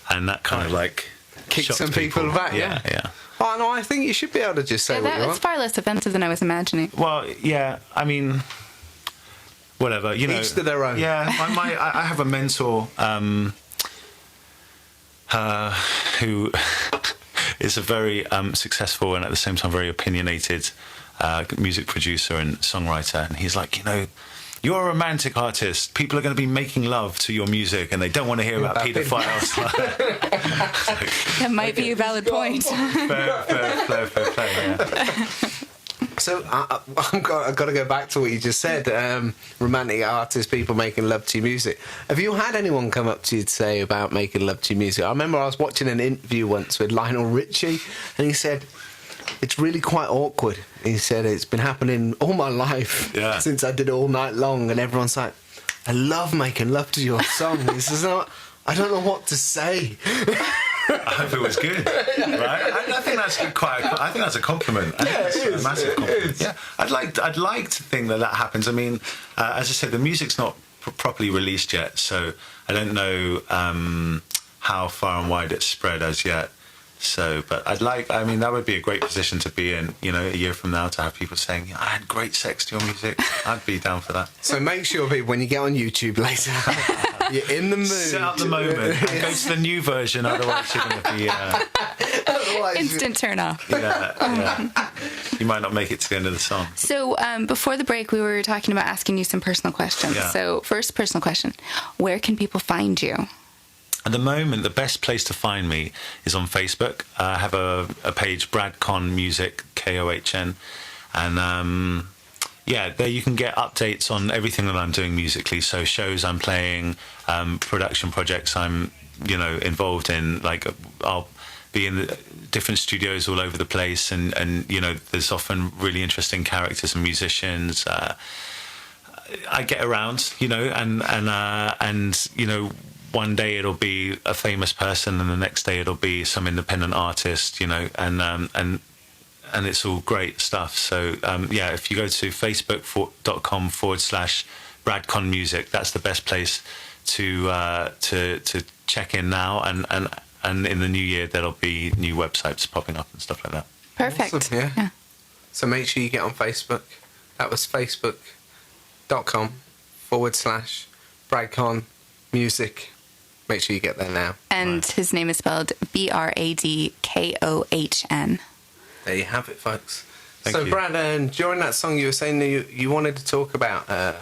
and that kind of like Kick shocked some people back, yeah. yeah. Oh, no, I think you should be able to just say Yeah, what that you was want. far less offensive than I was imagining. Well, yeah. I mean, whatever. You know, Each to their own. Yeah, I have a mentor who is a very successful and at the same time very opinionated music producer and songwriter, and he's like, you know, you're a romantic artist. People are going to be making love to your music, and they don't want to hear about paedophiles. That might be a valid point. fair play. Yeah. So I've got to go back to what you just said. Romantic artists, people making love to your music. Have you had anyone come up to you to say about making love to your music? I remember I was watching an interview once with Lionel Richie, and he said it's really quite awkward. He said it's been happening all my life since I did it all night long, and everyone's like, I love making love to your song. He says, no, I don't know what to say. I hope it was good, right? I think that's I think that's a compliment. I think that's a massive compliment. Yeah, I'd like to think that happens. I mean, as I said, the music's not properly released yet, so I don't know how far and wide it's spread as yet. So, but I mean, that would be a great position to be in, you know, a year from now, to have people saying, I had great sex to your music. I'd be down for that. So make sure, people, when you get on YouTube later, you're in the mood. Set up the moment and go to the new version, otherwise you're going to be... Instant turn off. Yeah. You might not make it to the end of the song. So before the break, we were talking about asking you some personal questions. Yeah. So first personal question, where can people find you? At the moment, the best place to find me is on Facebook. I have a page, Brad Kohn Music, Kohn, and there you can get updates on everything that I'm doing musically. So shows I'm playing, production projects I'm, you know, involved in. Like I'll be in different studios all over the place, and you know, there's often really interesting characters and musicians. I get around, you know, and you know. One day it'll be a famous person, and the next day it'll be some independent artist, you know, and it's all great stuff. So if you go to facebook.com/Brad Kohn Music, that's the best place to check in now, and in the new year there'll be new websites popping up and stuff like that. Perfect. Awesome, yeah. So make sure you get on Facebook. That was facebook.com/Brad Kohn Music. Make sure you get there now. And his name is spelled BradKohn. There you have it, folks. Thank you. Brad, during that song you were saying that you wanted to talk about a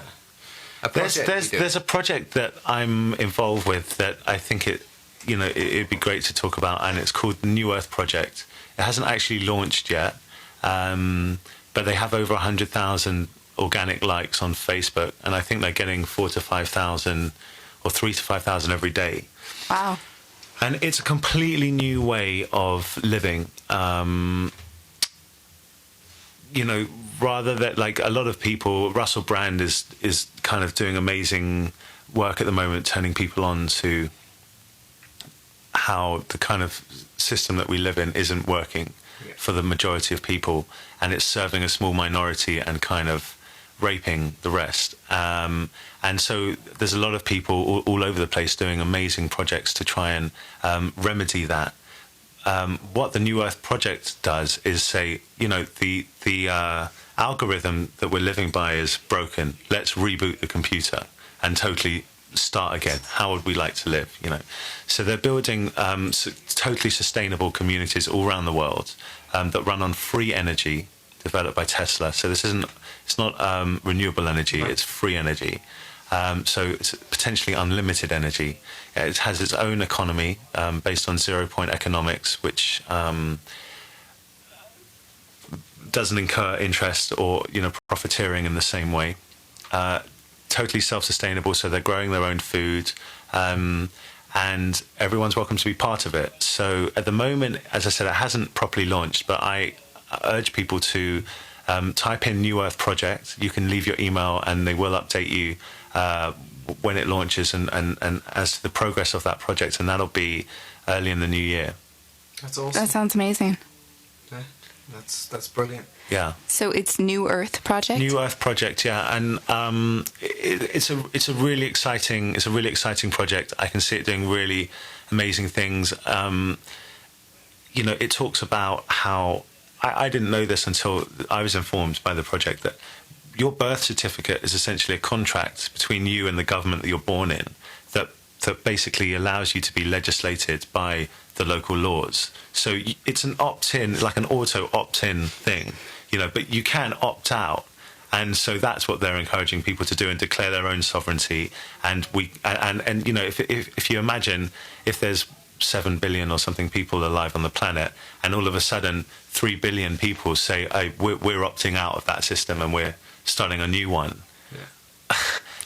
project. There's a project that I'm involved with that I think it'd be great to talk about, and it's called the New Earth Project. It hasn't actually launched yet, but they have over 100,000 organic likes on Facebook, and I think they're getting 4,000 to 5,000 or 3,000 to 5,000 every day. Wow. And it's a completely new way of living. You know, rather that, like a lot of people, Russell Brand is kind of doing amazing work at the moment, turning people on to how the kind of system that we live in isn't working for the majority of people, and it's serving a small minority and kind of raping the rest. And so there's a lot of people all over the place doing amazing projects to try and remedy that. What the New Earth Project does is say, you know, the algorithm that we're living by is broken. Let's reboot the computer and totally start again. How would we like to live, you know? So they're building totally sustainable communities all around the world that run on free energy developed by Tesla. So it's not renewable energy, right. It's free energy. So it's potentially unlimited energy. It has its own economy based on zero-point economics, which doesn't incur interest or, you know, profiteering in the same way. Totally self-sustainable, so they're growing their own food, and everyone's welcome to be part of it. So at the moment, as I said, it hasn't properly launched, but I urge people to type in New Earth Project. You can leave your email and they will update you when it launches and as to the progress of that project, and that'll be early in the new year. That's awesome. That sounds amazing. Yeah, that's brilliant. Yeah. So it's New Earth Project? New Earth Project, yeah, and it's a really exciting project. I can see it doing really amazing things. You know, it talks about how I didn't know this until I was informed by the project that your birth certificate is essentially a contract between you and the government that you're born in that basically allows you to be legislated by the local laws. So it's an opt-in, like an auto opt-in thing, you know, but you can opt out. And so that's what they're encouraging people to do and declare their own sovereignty. And you know, if you imagine if there's 7 billion or something people alive on the planet, and all of a sudden 3 billion people say, hey, we're opting out of that system and we're starting a new one. Yeah.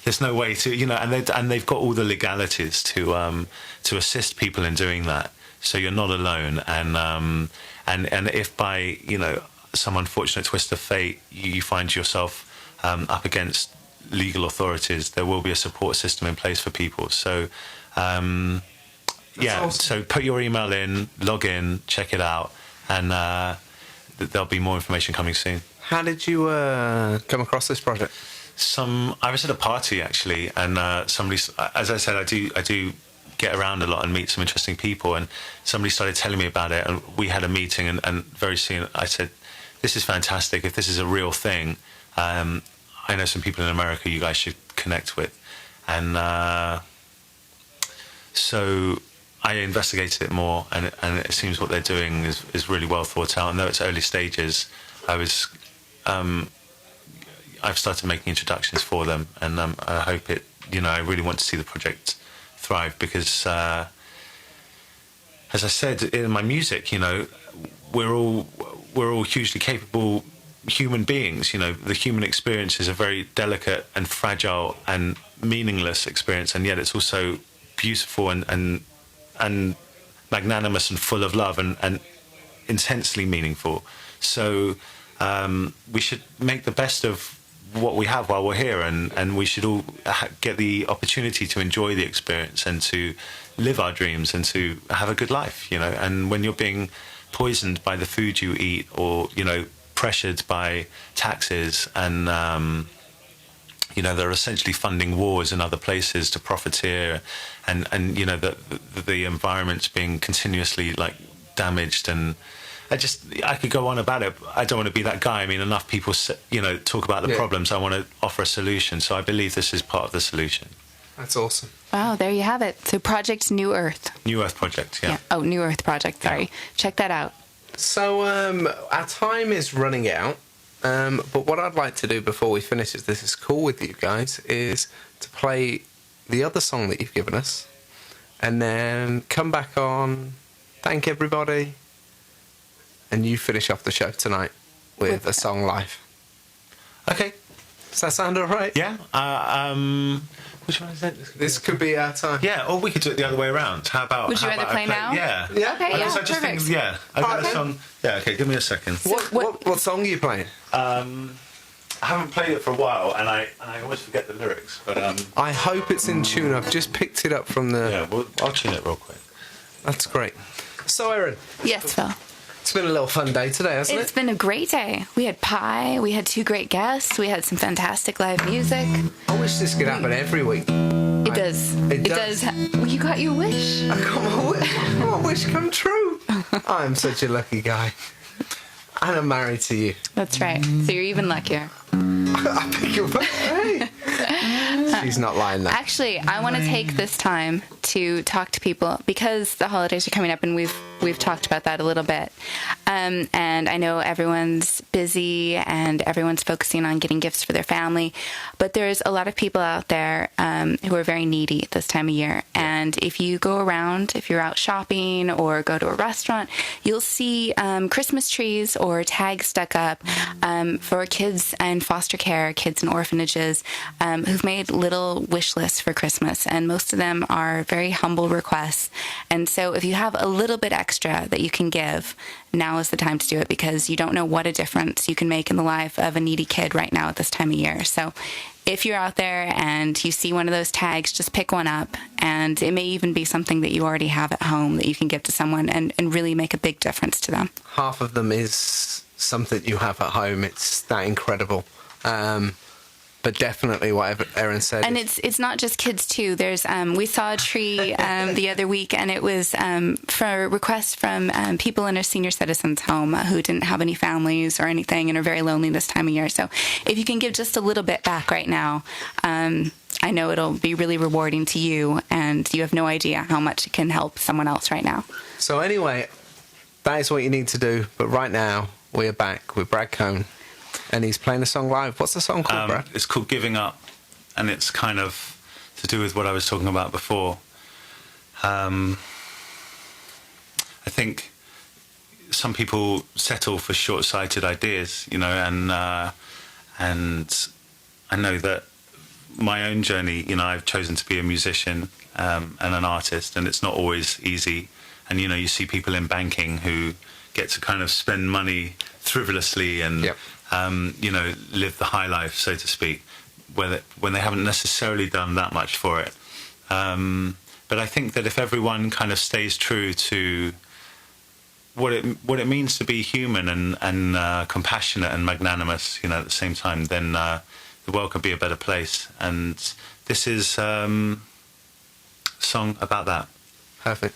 There's no way to, you know, and they've got all the legalities to assist people in doing that. So you're not alone. And if by, you know, some unfortunate twist of fate you find yourself up against legal authorities, there will be a support system in place for people. So yeah, awesome. So put your email in, log in, check it out, and there'll be more information coming soon. How did you come across this project? I was at a party actually, and somebody, as I said, I do get around a lot and meet some interesting people, and somebody started telling me about it, and we had a meeting, and very soon I said, this is fantastic. If this is a real thing, I know some people in America you guys should connect with. And so I investigated it more, and it seems what they're doing is really well thought out. And though it's early stages, I've started making introductions for them, and I hope it, I really want to see the project thrive, because as I said in my music, we're all hugely capable human beings. The human experience is a very delicate and fragile and meaningless experience, and yet it's also beautiful and magnanimous and full of love and intensely meaningful. So we should make the best of what we have while we're here, and we should all get the opportunity to enjoy the experience and to live our dreams and to have a good life, and when you're being poisoned by the food you eat, or pressured by taxes, and they're essentially funding wars in other places to profiteer, and the environment's being continuously damaged, and I could go on about it. I don't want to be that guy. I mean, enough people, talk about the problems. I want to offer a solution. So I believe this is part of the solution. That's awesome. Wow, there you have it. So Project New Earth. New Earth Project, yeah. Oh, New Earth Project, sorry. Yeah. Check that out. So our time is running out. But what I'd like to do before we finish, if this is cool with you guys, is to play the other song that you've given us, and then come back on, thank everybody, and you finish off the show tonight with a song live. Okay. Does that sound all right? Yeah. Which one is it? This could be our time. Yeah, or we could do it the other way around. How about... Would you rather play now? Yeah. Yeah? Okay, I yeah, just perfect. think, I've got a song... Yeah, okay, give me a second. What song are you playing? I haven't played it for a while, and I always forget the lyrics, but... I hope it's in tune. I've just picked it up from the... Yeah, I'll tune it real quick. That's great. So, Erin. Yes, Phil. It's been a little fun day today, hasn't it? It's been a great day. We had pie, we had 2 great guests, we had some fantastic live music. I wish this could happen every week. It does. It does. Well, you got your wish. I got my wish come true. I'm such a lucky guy. And I'm married to you. That's right. So you're even luckier. I beg your pardon. Hey. She's not lying there. Actually, I want to take this time to talk to people, because the holidays are coming up, and we've talked about that a little bit. And I know everyone's busy and everyone's focusing on getting gifts for their family, but there's a lot of people out there who are very needy at this time of year. And if you go around, if you're out shopping or go to a restaurant, you'll see Christmas trees or tags stuck up for kids in foster care, kids in orphanages, who've made little wish lists for Christmas. And most of them are very humble requests. And so if you have a little bit extra that you can give, now is the time to do it, because you don't know what a difference you can make in the life of a needy kid right now at this time of year. So if you're out there and you see one of those tags, just pick one up, and it may even be something that you already have at home that you can give to someone and really make a big difference to them. Half of them is something you have at home. It's that incredible. But definitely whatever Erin said. And it's not just kids too. There's we saw a tree the other week, and it was for requests from people in a senior citizens home who didn't have any families or anything and are very lonely this time of year. So if you can give just a little bit back right now, I know it'll be really rewarding to you, and you have no idea how much it can help someone else right now. So anyway, that is what you need to do. But right now, we are back with Brad Kohn. And he's playing a song live. What's the song called, Brad? It's called Giving Up, and it's kind of to do with what I was talking about before. I think some people settle for short-sighted ideas, and I know that my own journey, I've chosen to be a musician and an artist, and it's not always easy. And, you see people in banking who get to kind of spend money frivolously and... Yep. Live the high life, so to speak, when they haven't necessarily done that much for it. But I think that if everyone kind of stays true to what it means to be human and compassionate and magnanimous, at the same time, then the world can be a better place. And this is a song about that. Perfect.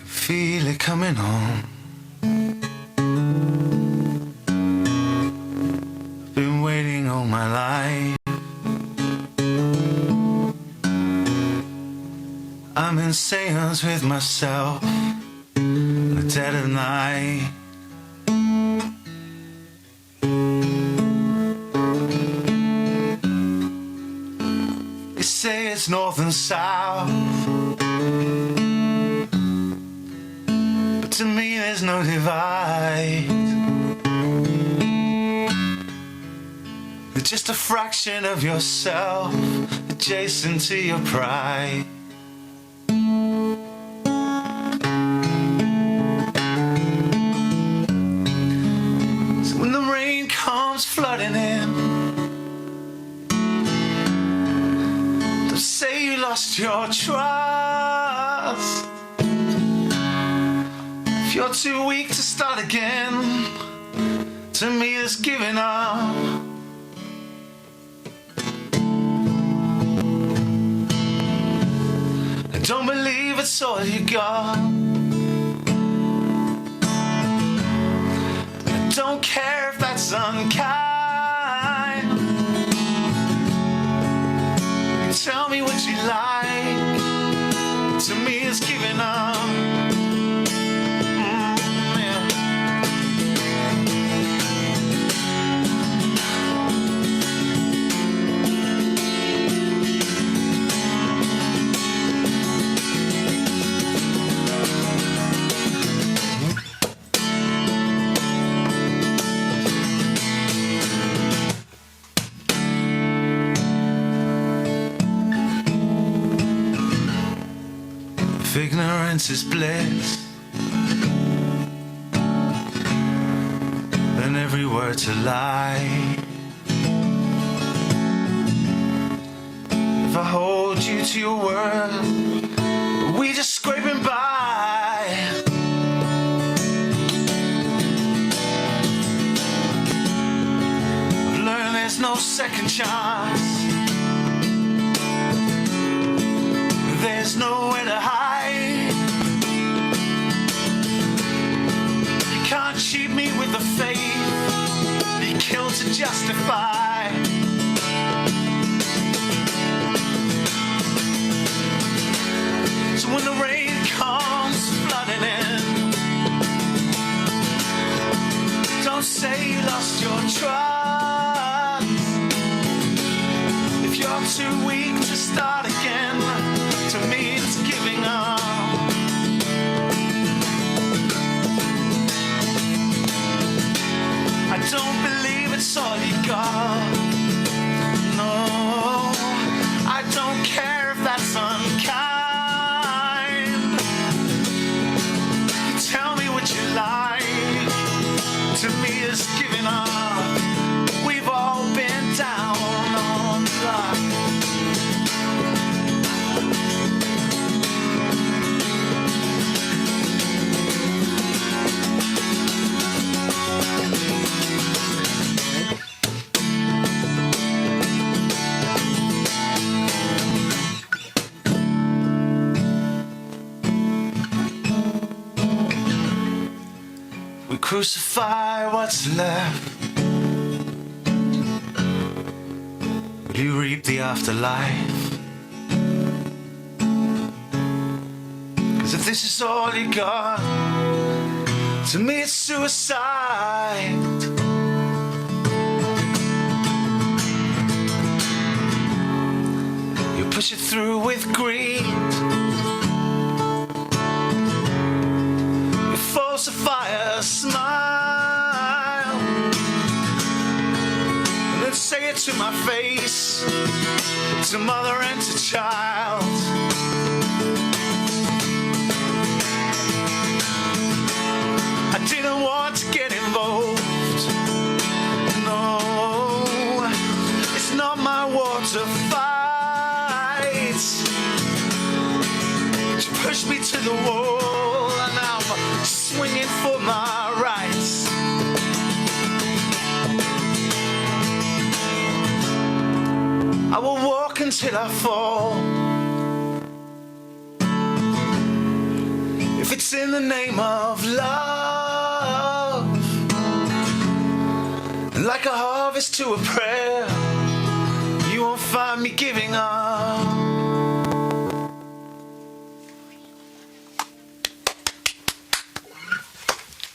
Feel it coming on. I've been waiting all my life. I'm in seance with myself in the dead of night. They say it's north and south, to me there's no divide. You're just a fraction of yourself, adjacent to your pride. So when the rain comes flooding in, don't say you lost your trust. If you're too weak to start again, to me it's giving up. I don't believe it's all you got. I don't care if that's unkind. Tell me what you like. To me it's giving up. Ignorance is bliss, and every word's a lie. If I hold you to your word, we just scraping by. I've learned there's no second chance. There's nowhere to hide. You can't cheat me with the faith you killed to justify. So when the rain comes flooding in, don't say you lost your trust. If you're too weak to start again, to me it's giving up. I don't believe it's all you got. No, I don't care if that's unkind. Tell me what you like. To me it's giving up. We've all been down on the line. Crucify what's left. Will you reap the afterlife? 'Cause if this is all you got, to me it's suicide. You push it through with greed. Falsify a smile and then say it to my face, to mother and to child. I didn't want to get involved. No, push me to the wall, and I'm swinging for my rights. I will walk until I fall. If it's in the name of love, like a harvest to a prayer, you won't find me giving up.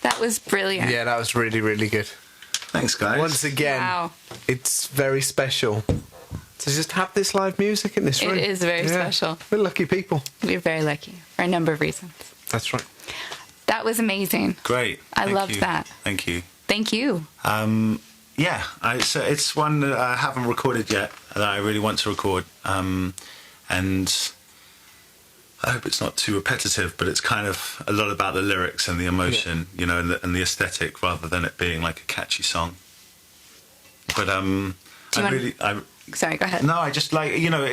That was brilliant. Yeah, that was really, really good. Thanks, guys. Once again, Wow. it's very special to just have this live music in this room. It is very special. We're lucky people. We're very lucky for a number of reasons. That's right. That was amazing. Great. I Thank loved you. that. Thank you. Thank you. Yeah, so it's one that I haven't recorded yet that I really want to record, and I hope it's not too repetitive, but it's kind of a lot about the lyrics and the emotion, you know, and the aesthetic, rather than it being like a catchy song. But Sorry, go ahead. No, I just like, you know,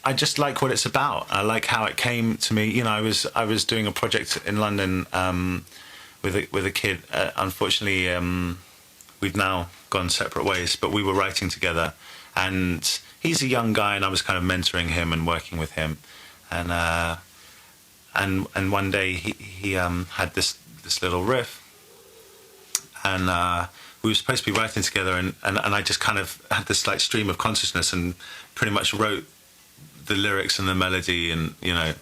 I just like what it's about. I like how it came to me. You know, I was doing a project in London with a kid. Unfortunately, we've now gone separate ways, but we were writing together, and he's a young guy, and I was kind of mentoring him and working with him, and one day he had this little riff, and we were supposed to be writing together, and I just kind of had this like stream of consciousness and pretty much wrote the lyrics and the melody, and you know,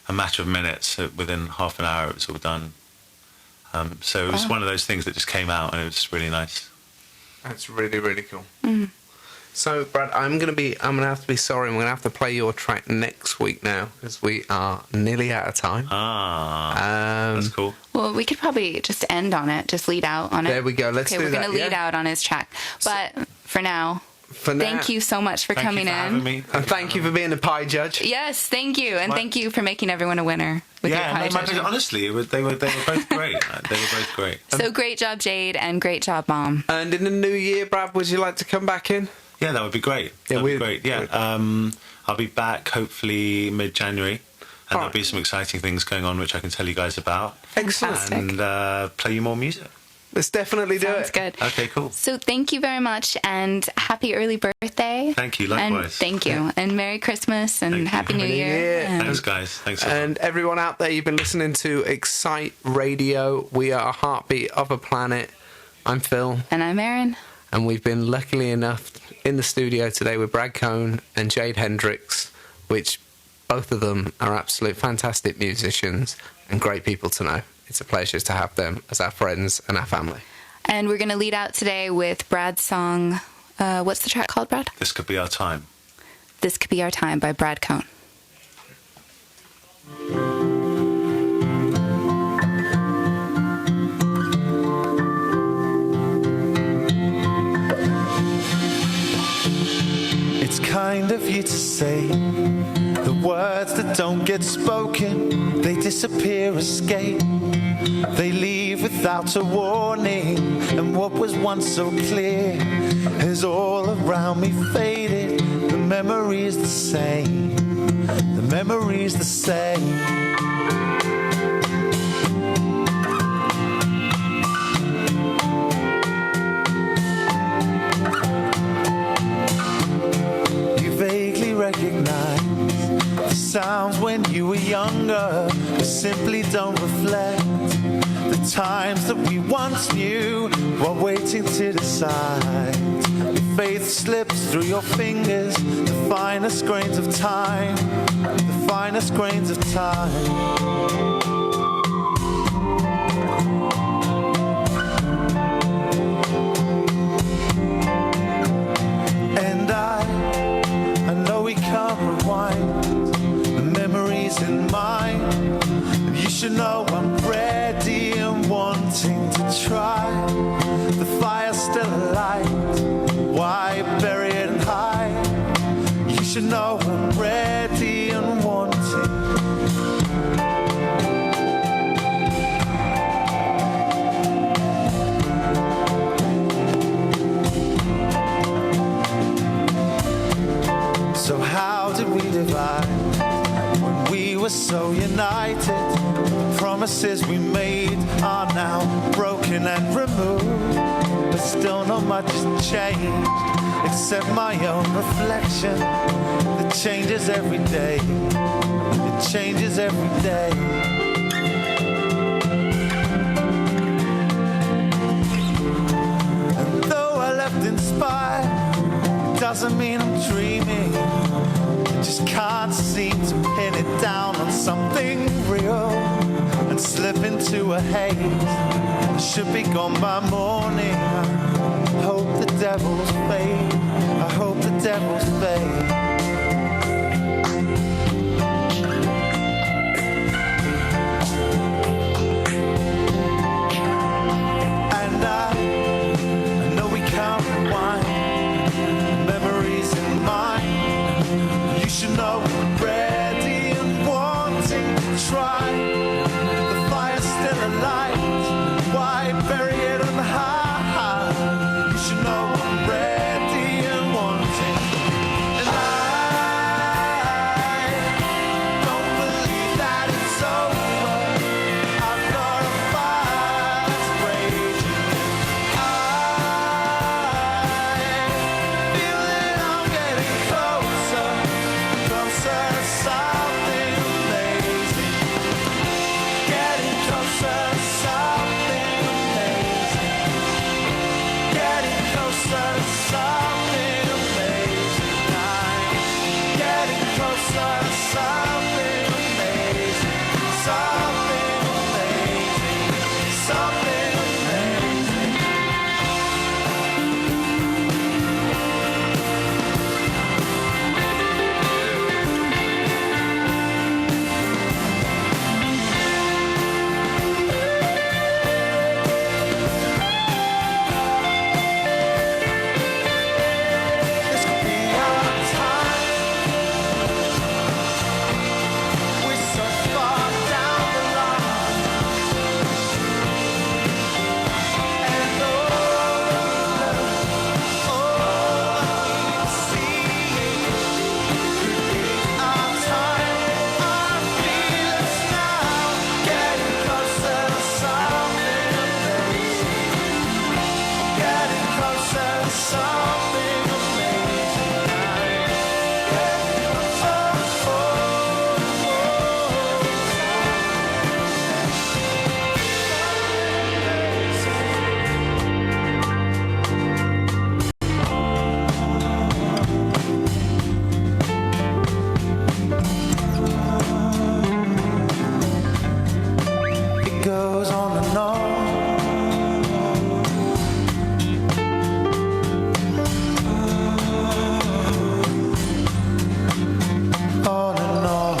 a matter of minutes, within half an hour it was all done. So it was one of those things that just came out, and it was really nice. That's really, really cool. So, Brad, I'm gonna have to be sorry. I'm gonna have to play your track next week now, because we are nearly out of time. That's cool. Well, we could probably just end on it, just lead out on it. There we go. Let's do we're that, going to lead yeah? out on his track. But for now, thank you so much for Thank coming you for in. having me. And thank you for being a pie judge. Yes, thank you. And thank you for making everyone a winner with your pie judging. Honestly, they were both great. They were both great. So great job, Jade, and great job, Mom. And in the new year, Brad, would you like to come back in? Yeah, that would be great. Yeah, That'd be great. Yeah, I'll be back hopefully mid-January, and there'll be some exciting things going on which I can tell you guys about. Excellent. And play you more music. Let's definitely do Sounds it. good. Okay, cool. So thank you very much, and happy early birthday. Thank you, likewise. And thank you. And Merry Christmas, and Thank you. Happy New Happy New Year. Year. And Thanks, guys. Thanks a lot. And everyone out there, you've been listening to Excite Radio. We are a heartbeat of a planet. I'm Phil. And I'm Erin. And we've been luckily enough in the studio today with Brad Kohn and Jade Hendrix, which both of them are absolute fantastic musicians and great people to know. It's a pleasure to have them as our friends and our family. And we're going to lead out today with Brad's song. What's the track called, Brad? This could be our time. This Could Be Our Time by Brad Kohn. It's kind of you to say the words that don't get spoken, they disappear, escape. They leave without a warning, and what was once so clear is all around me faded. The memory's the same, the memory's the same. Recognize the sounds when you were younger, but simply don't reflect the times that we once knew while waiting to decide. Your faith slips through your fingers, the finest grains of time, the finest grains of time. In mind, and you should know I'm ready and wanting to try. The fire's still alight, why bury it and hide? You should know I'm ready and wanting. So how did we divide? promises we made are now broken and removed, but still not much has changed except my own reflection that changes every day. It changes every day. And though I left inspired, it doesn't mean I'm dreaming. I just can't seem to pin it down on something real and slip into a haze. I should be gone by morning. I hope the devils fade. I hope the devils fade. And I know we can't rewind memories in mind. You should know we're ready and wanting to try. The fire's still alight. Why bury it on high? You should know I'm ready and wanting. And I don't believe that it's over. I've got a fire that's raging. I feel that I'm getting closer, closer to something amazing. Getting closer to something amazing. Getting closer to something amazing. I'm getting closer to something amazing. Something amazing. Something amazing. This could be our time. We're so far down the line. And all I see could be our time. I feel us now, getting closer to something amazing. Getting closer to something amazing. Getting It goes on and on. On and on.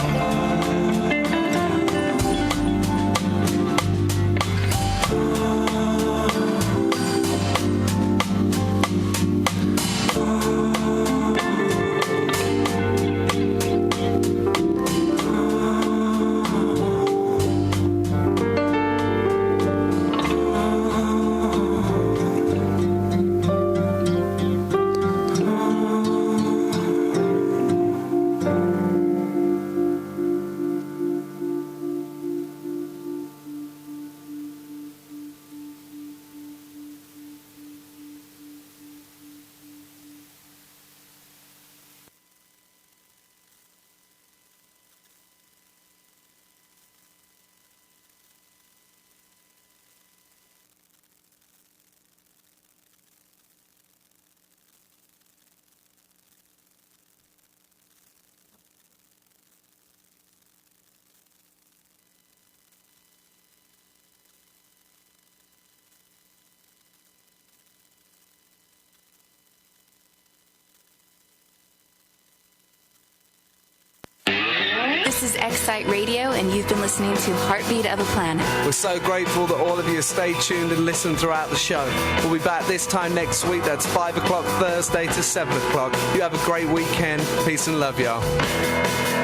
This is Excite Radio, and you've been listening to Heartbeat of a Planet. We're so grateful that all of you stay tuned and listen throughout the show. We'll be back this time next week. That's 5 o'clock Thursday to 7 o'clock. You have a great weekend. Peace and love, y'all.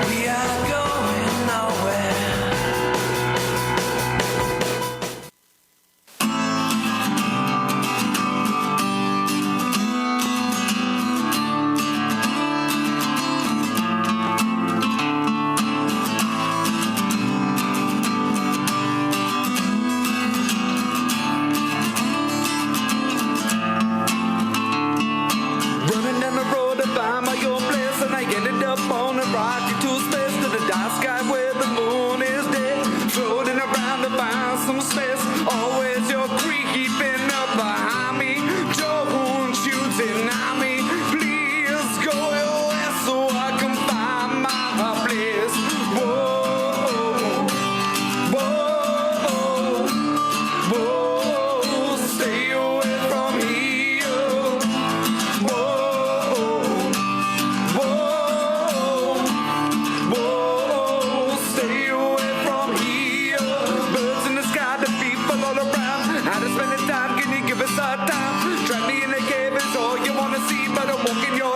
We are going nowhere. up on a rocket to space to the dark sky where the moon is dead. Floating around to find some space. Always your creeping up behind me. Don't you deny me. Please go away so I can find my place. Whoa, whoa, whoa. Stay away from here. Whoa, whoa, whoa. Stay away from here. Birds in the sky, the people all around. How to spend the time? Can you give us our time? Trap me in a cave is all you wanna see, but I'm walking your